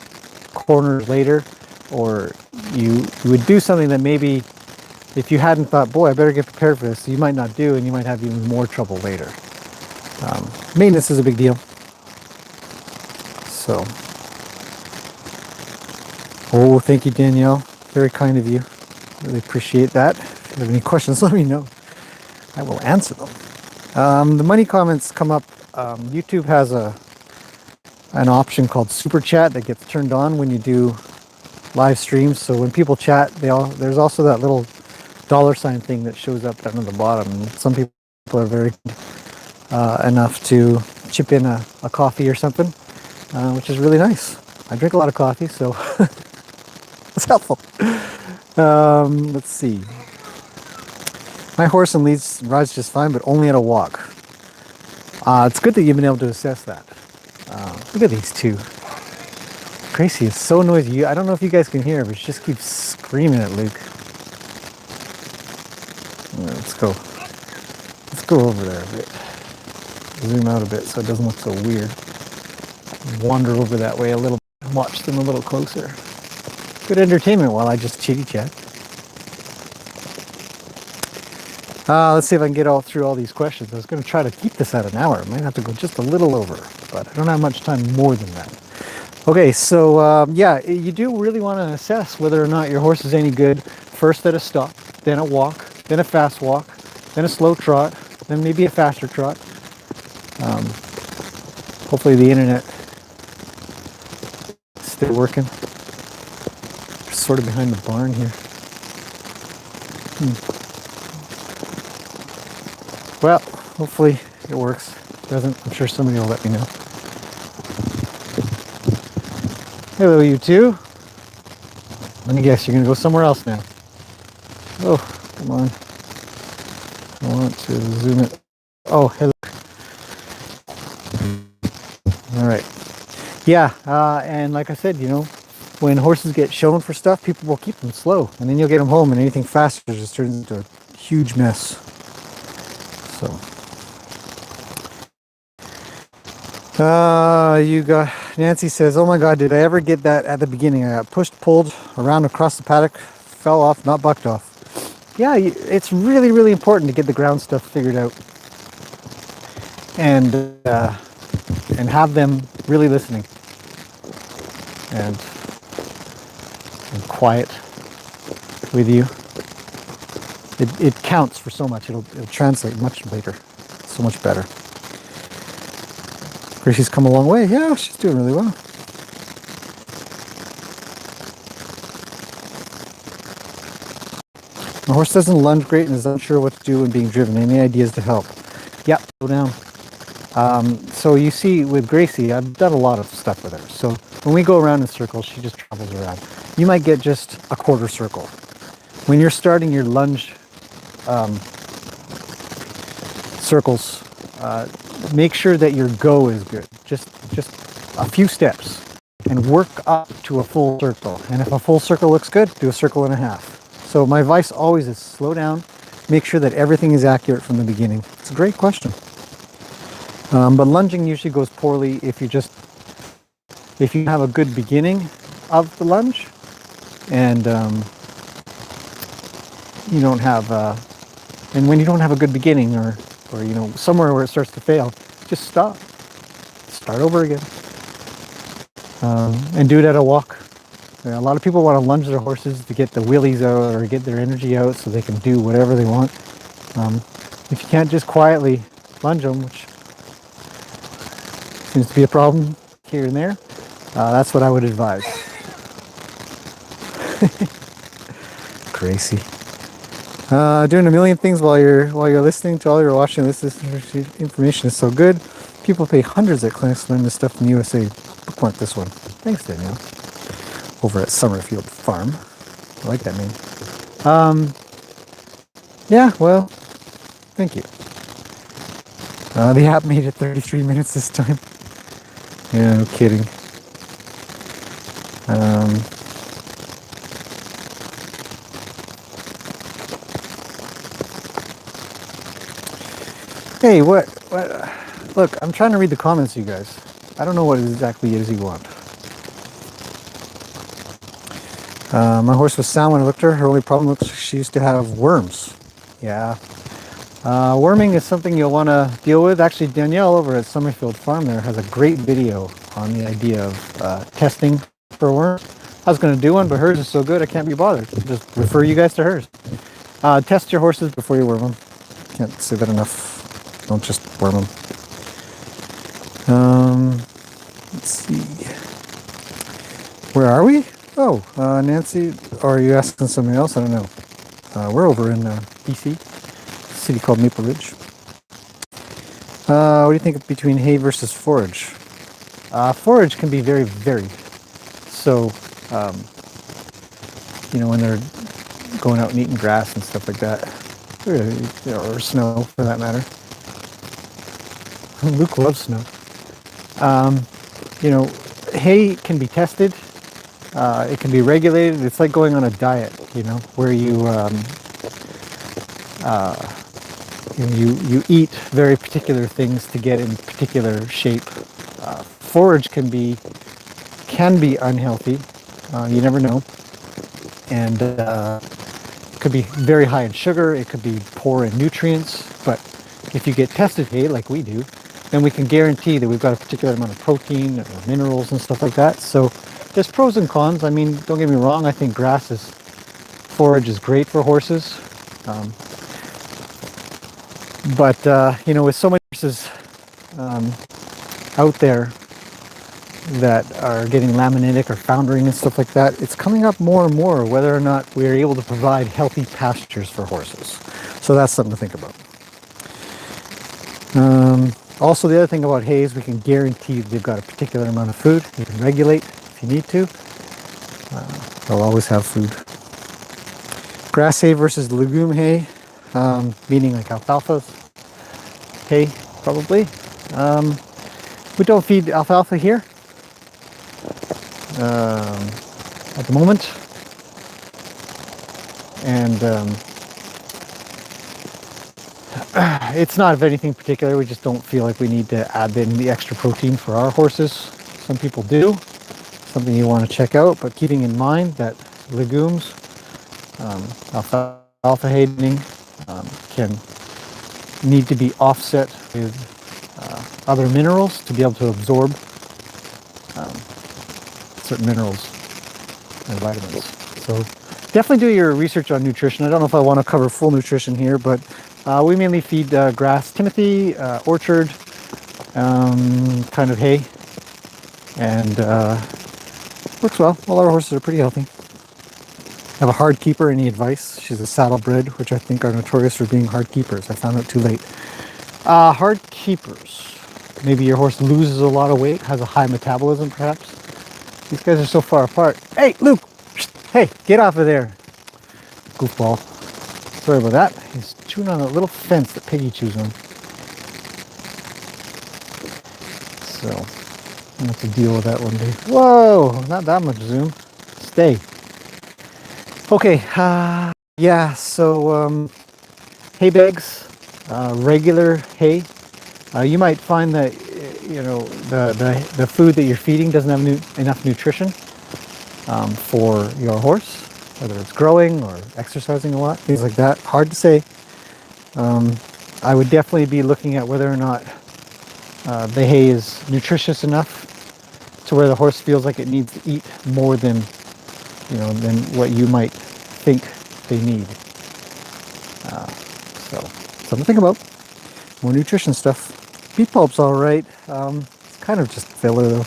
corners later. Or you would do something that maybe if you hadn't thought, boy, I better get prepared for this, you might not do, and you might have even more trouble later. Maintenance is a big deal. So, oh, thank you, Danielle. Very kind of you. Really appreciate that. If you have any questions, let me know. I will answer them. The money comments come up. YouTube has an option called Super Chat that gets turned on when you do live streams. So when people chat, there's also that little $ thing that shows up down at the bottom. And some people are very enough to chip in a coffee or something, which is really nice. I drink a lot of coffee, so it's helpful. Let's see. My horse and leads rides just fine, but only at a walk. It's good that you've been able to assess that. Look at these two. Gracie is so noisy. I don't know if you guys can hear her, but she just keeps screaming at Luke. Let's go. Let's go over there a bit. Zoom out a bit so it doesn't look so weird. Wander over that way a little bit and watch them a little closer. Good entertainment while I just chitty chat. Let's see if I can get through all these questions. I was going to try to keep this at an hour. I might have to go just a little over, but I don't have much time more than that. Okay, so yeah, you do really want to assess whether or not your horse is any good. First at a stop, then a walk, then a fast walk, then a slow trot, then maybe a faster trot. Hopefully the internet is still working. We're sort of behind the barn here. Well, hopefully it works. If it doesn't, I'm sure somebody will let me know. Hello, you two. Let me guess, you're going to go somewhere else now. Oh, come on. I want to zoom it. Oh, hello. All right. Yeah, and like I said, when horses get shown for stuff, people will keep them slow. And then you'll get them home, and anything faster just turns into a huge mess. So. Nancy says, oh my God, did I ever get that at the beginning? I got pushed, pulled around across the paddock, fell off, not bucked off. yeah, it's really, really important to get the ground stuff figured out, and have them really listening and quiet with you. It counts for so much. It'll translate much later, so much better. Gracie's come a long way. Yeah, she's doing really well. My horse doesn't lunge great and is unsure what to do when being driven. Any ideas to help? Yep, go down. So you see with Gracie, I've done a lot of stuff with her. So when we go around in circles, she just travels around. You might get just a quarter circle. When you're starting your lunge circles, make sure that your go is good. Just a few steps and work up to a full circle. And if a full circle looks good, do a circle and a half. So my advice always is slow down, make sure that everything is accurate from the beginning. It's a great question. But lunging usually goes poorly if you have a good beginning of the lunge and you don't have and when you don't have a good beginning or somewhere where it starts to fail, just start over again, and do it at a walk. A lot of people want to lunge their horses to get the wheelies out or get their energy out so they can do whatever they want. If you can't just quietly lunge them, which seems to be a problem here and there, that's what I would advise. Gracie. Doing a million things while you're listening to all you're watching. This information is so good. People pay hundreds at clinics to learn this stuff in the USA. Bookmark this one. Thanks, Danielle. Over at Summerfield Farm. I like that name. Yeah, well, thank you. The app made it 33 minutes this time. Yeah, no kidding. Hey, what? Look, I'm trying to read the comments, you guys. I don't know what exactly it is you want. My horse was sound when I looked at her. Her only problem looks like she used to have worms. Yeah. Worming is something you'll want to deal with. Actually, Danielle over at Summerfield Farm there has a great video on the idea of testing for worms. I was going to do one, but hers is so good I can't be bothered. Just refer you guys to hers. Test your horses before you worm them. Can't say that enough. Don't just worm them. Let's see. Where are we? Oh, Nancy, or are you asking something else? I don't know. We're over in BC, a city called Maple Ridge. What do you think between hay versus forage? Forage can be very varied. So, when they're going out and eating grass and stuff like that, or snow for that matter. Luke loves snow. Hay can be tested. It can be regulated. It's like going on a diet, where you eat very particular things to get in particular shape. Forage can be unhealthy. You never know, and it could be very high in sugar. It could be poor in nutrients. But if you get tested hay like we do, then we can guarantee that we've got a particular amount of protein or minerals and stuff like that. So there's pros and cons. I mean, don't get me wrong. I think forage is great for horses. But with so many horses out there that are getting laminitic or foundering and stuff like that, it's coming up more and more whether or not we're able to provide healthy pastures for horses. So that's something to think about. Also, the other thing about hay is we can guarantee they've got a particular amount of food. You can regulate if you need to. They'll always have food. Grass hay versus legume hay, meaning like alfalfa hay, probably. We don't feed alfalfa here at the moment. And it's not of anything particular. We just don't feel like we need to add in the extra protein for our horses. Some people do. Something you want to check out, but keeping in mind that legumes, alfalfa alpha haying can need to be offset with other minerals to be able to absorb certain minerals and vitamins. So definitely do your research on nutrition. I don't know if I want to cover full nutrition here, but we mainly feed grass, timothy, orchard, kind of hay, and works well. All our horses are pretty healthy. I have a hard keeper. Any advice? She's a saddlebred, which I think are notorious for being hard keepers. I found out too late. Hard keepers. Maybe your horse loses a lot of weight, has a high metabolism perhaps. These guys are so far apart. Hey, Luke! Hey, get off of there. Goofball. Sorry about that. He's chewing on a little fence that Piggy chews on. So, I'll have to deal with that one day. Whoa! Not that much zoom. Stay. Okay, yeah, so hay bags, regular hay. You might find that the food that you're feeding doesn't have enough nutrition for your horse, whether it's growing or exercising a lot, things like that. Hard to say. I would definitely be looking at whether or not the hay is nutritious enough to where the horse feels like it needs to eat more than what you might think they need. So something to think about. More nutrition stuff. Beet pulp's all right. It's kind of just filler though.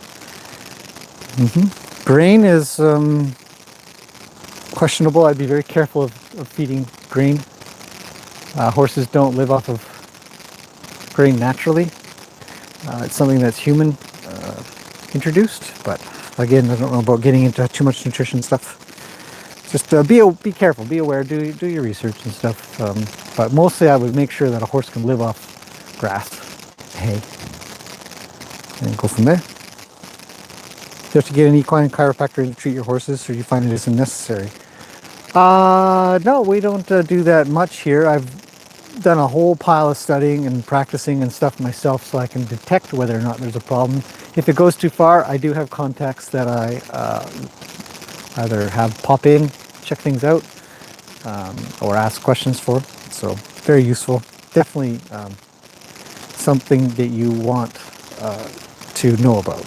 Grain is questionable. I'd be very careful of feeding grain. Horses don't live off of grain naturally. It's something that's human introduced, but again, I don't know about getting into too much nutrition stuff. Just be careful, be aware, do your research and stuff. But mostly I would make sure that a horse can live off grass, hay, and go from there. Do you have to get an equine chiropractor to treat your horses, or do you find it is unnecessary? No, we don't do that much here. I've done a whole pile of studying and practicing and stuff myself so I can detect whether or not there's a problem. If it goes too far, I do have contacts that I either have pop in, check things out, or ask questions for. So very useful. Definitely something that you want to know about.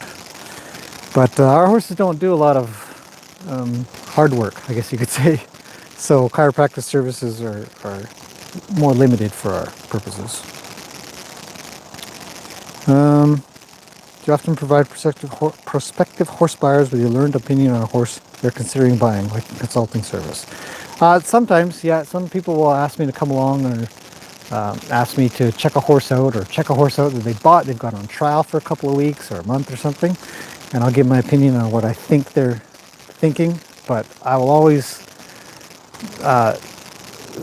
But our horses don't do a lot of hard work, I guess you could say. So chiropractic services are more limited for our purposes. Do you often provide prospective horse buyers with your learned opinion on a horse they're considering buying, like a consulting service? Sometimes, yeah. Some people will ask me to come along or ask me to check a horse out, or check a horse out that they bought. They've got on trial for a couple of weeks or a month or something, and I'll give my opinion on what I think they're thinking. But I will always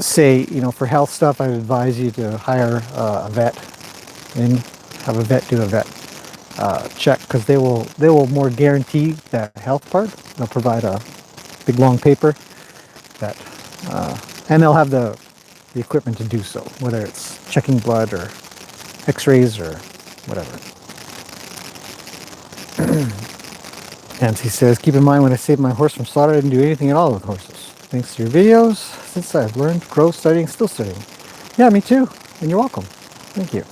say, for health stuff, I would advise you to hire a vet and have a vet do a vet check, because they will more guarantee that health part. They'll provide a big long paper that, and they'll have the equipment to do so, whether it's checking blood or x-rays or whatever. Nancy says, keep in mind when I saved my horse from slaughter, I didn't do anything at all with horses. Thanks to your videos, since I've learned, grow, studying, still studying. Yeah, me too. And you're welcome. Thank you.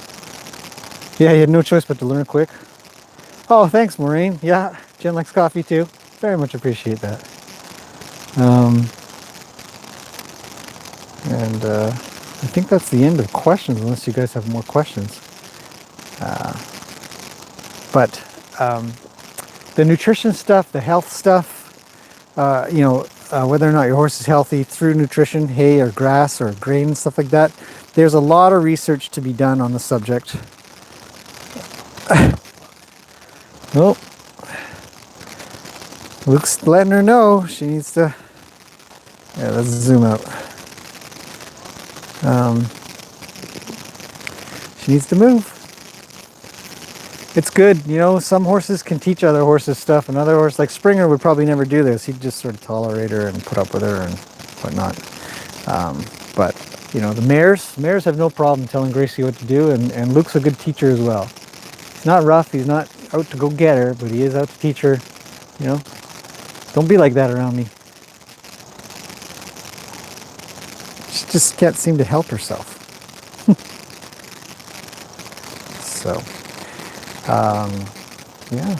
Yeah, you had no choice but to learn quick. Oh, thanks, Maureen. Yeah, Jen likes coffee too. Very much appreciate that. I think that's the end of questions, unless you guys have more questions. But the nutrition stuff, the health stuff, whether or not your horse is healthy through nutrition, hay or grass or grain, stuff like that, there's a lot of research to be done on the subject. Oh, Luke's letting her know she needs to. Yeah, let's zoom out. She needs to move. It's good, some horses can teach other horses stuff, and other horses, like Springer, would probably never do this. He'd just sort of tolerate her and put up with her and whatnot. But the mares have no problem telling Gracie what to do, and Luke's a good teacher as well. He's not rough, he's not out to go get her, but he is out to teach her. Don't be like that around me. She just can't seem to help herself. So, yeah.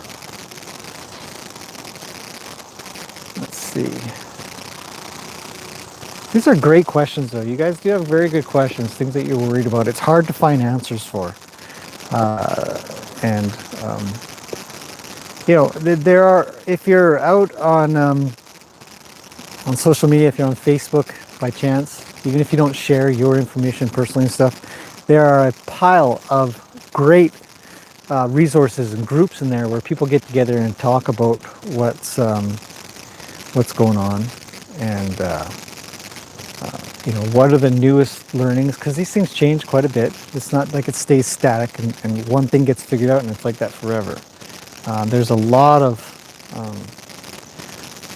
Let's see. These are great questions, though. You guys do have very good questions, things that you're worried about. It's hard to find answers for. And you know, there are, if you're out on social media, if you're on Facebook by chance, even if you don't share your information personally and stuff, there are a pile of great resources and groups in there where people get together and talk about what's going on, and you know, what are the newest learnings, because these things change quite a bit. It's not like it stays static and one thing gets figured out and it's like that forever. There's a lot of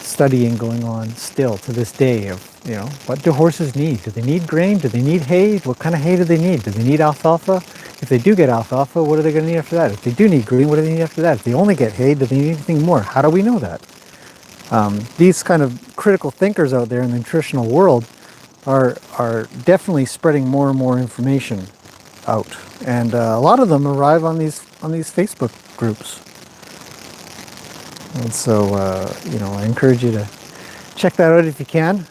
studying going on still to this day of, you know, what do horses need? Do they need grain? Do they need hay? What kind of hay do they need? Do they need alfalfa? If they do get alfalfa, what are they going to need after that? If they do need grain, what do they need after that? If they only get hay, do they need anything more? How do we know that? These kind of critical thinkers out there in the nutritional world are definitely spreading more and more information out, and a lot of them arrive on these Facebook groups. And so you know, I encourage you to check that out if you can,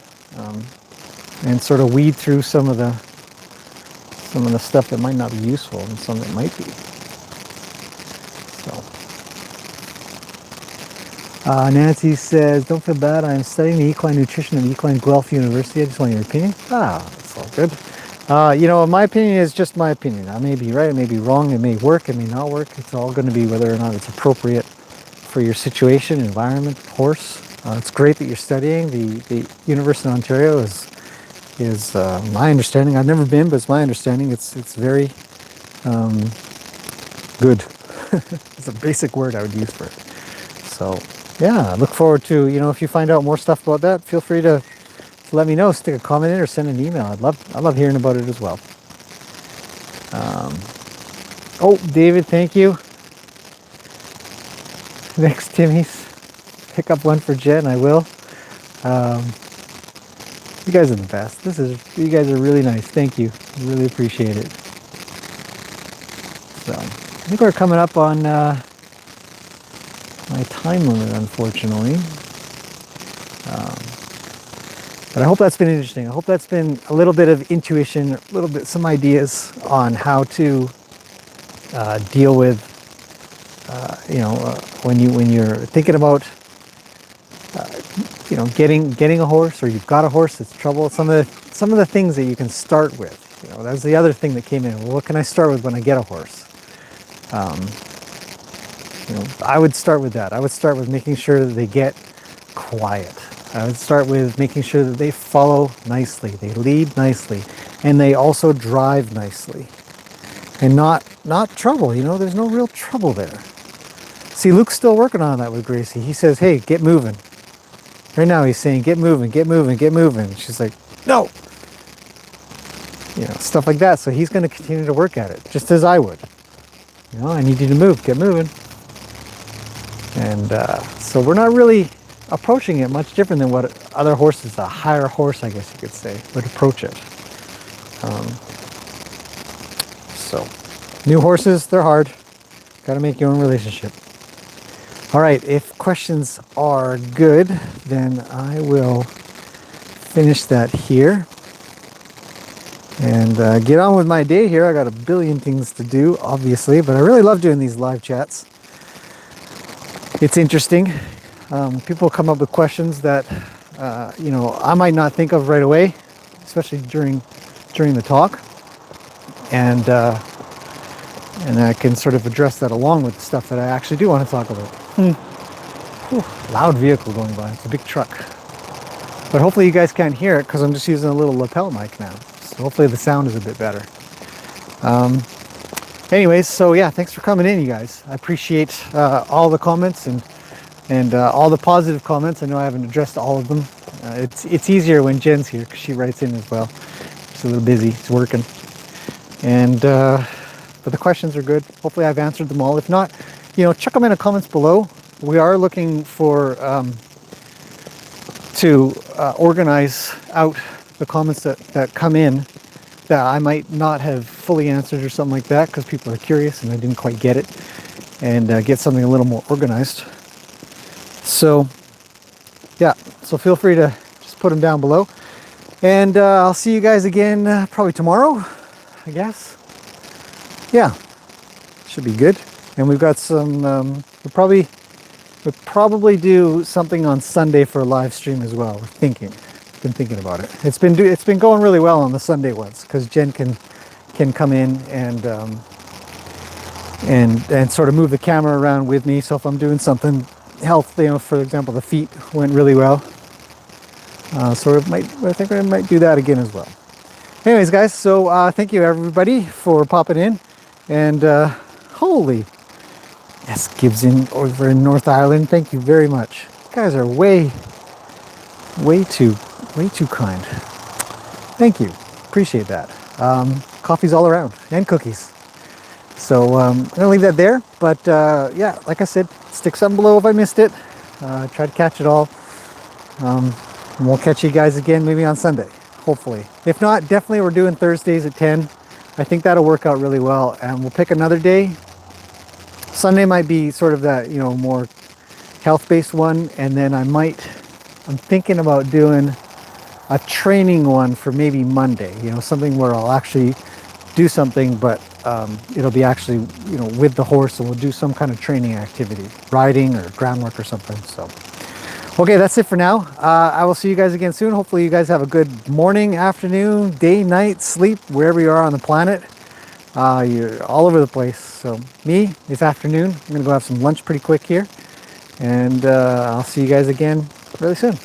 and sort of weed through some of the stuff that might not be useful and some that might be. Nancy says, don't feel bad. I'm studying the equine nutrition at Equine Guelph University. I just want your opinion. That's all good. You know, my opinion is just my opinion. I may be right, I may be wrong, it may work, it may not work. It's all going to be whether or not it's appropriate for your situation, environment, horse. It's great that you're studying. The University of Ontario is my understanding. I've never been, but it's my understanding. It's very good. It's a basic word I would use for it. So yeah, I look forward to, you know, if you find out more stuff about that, feel free to let me know. Stick a comment in or send an email. I love hearing about it as well. Oh, David, thank you. Next, Timmy's. Pick up one for Jen. I will. You guys are the best. You guys are really nice. Thank you. I really appreciate it. So, I think we're coming up on my time limit, unfortunately. But I hope that's been interesting. I hope that's been a little bit of intuition, a little bit, some ideas on how to deal with, you know, when you're thinking about, you know, getting a horse, or you've got a horse that's trouble. Some of the things that you can start with. You know, that's the other thing that came in. Well, what can I start with when I get a horse? You know, I would start with that. I would start with making sure that they get quiet. I would start with making sure that they follow nicely, they lead nicely, and they also drive nicely. And not trouble, you know, there's no real trouble there. See, Luke's still working on that with Gracie. He says, hey, get moving. Right now he's saying, get moving, get moving, get moving. She's like, no. You know, stuff like that. So he's going to continue to work at it, just as I would. You know, I need you to move, get moving. And so we're not really approaching it much different than what other horses, a higher horse, I guess you could say, would approach it. So new horses, they're hard. Got to make your own relationship. All right, if questions are good, then I will finish that here and get on with my day here. I got a billion things to do, obviously, but I really love doing these live chats. It's interesting. People come up with questions that you know, I might not think of right away, especially during the talk, and I can sort of address that along with the stuff that I actually do want to talk about. Whew, loud vehicle going by. It's a big truck, but hopefully you guys can't hear it because I'm just using a little lapel mic now. So hopefully the sound is a bit better. Anyways, so yeah, thanks for coming in, you guys. I appreciate all the comments and all the positive comments. I know I haven't addressed all of them. It's easier when Jen's here because she writes in as well. She's a little busy. She's working. And but the questions are good. Hopefully I've answered them all. If not, you know, check them in the comments below. We are looking for to organize out the comments that come in that I might not have fully answered or something like that, because people are curious and I didn't quite get it, and get something a little more organized. So yeah, so feel free to just put them down below, and I'll see you guys again probably tomorrow, I guess. Yeah, should be good. And we've got some we'll probably do something on Sunday for a live stream as well. Been thinking about it. It's been going really well on the Sunday ones, because Jen can come in and sort of move the camera around with me. So if I'm doing something health, you know, for example, the feet went really well. So I think I might do that again as well. Anyways, guys, so thank you everybody for popping in, and holy, yes, Gibbs in over in North Island, thank you very much. You guys are way too kind. Thank you, appreciate that. Coffee's all around, and cookies. So I'm gonna leave that there, but yeah, like I said, stick something below if I missed it. Try to catch it all. And we'll catch you guys again maybe on Sunday, hopefully. If not, definitely we're doing Thursdays at 10. I think that'll work out really well, and we'll pick another day. Sunday might be sort of that, you know, more health-based one, and then I'm thinking about doing a training one for maybe Monday, you know, something where I'll actually do something, but it'll be actually, you know, with the horse, and we'll do some kind of training activity, riding or groundwork or something. So okay, that's it for now. I will see you guys again soon. Hopefully you guys have a good morning, afternoon, day, night, sleep, wherever you are on the planet. You're all over the place. So me, this afternoon, I'm gonna go have some lunch pretty quick here, and I'll see you guys again really soon.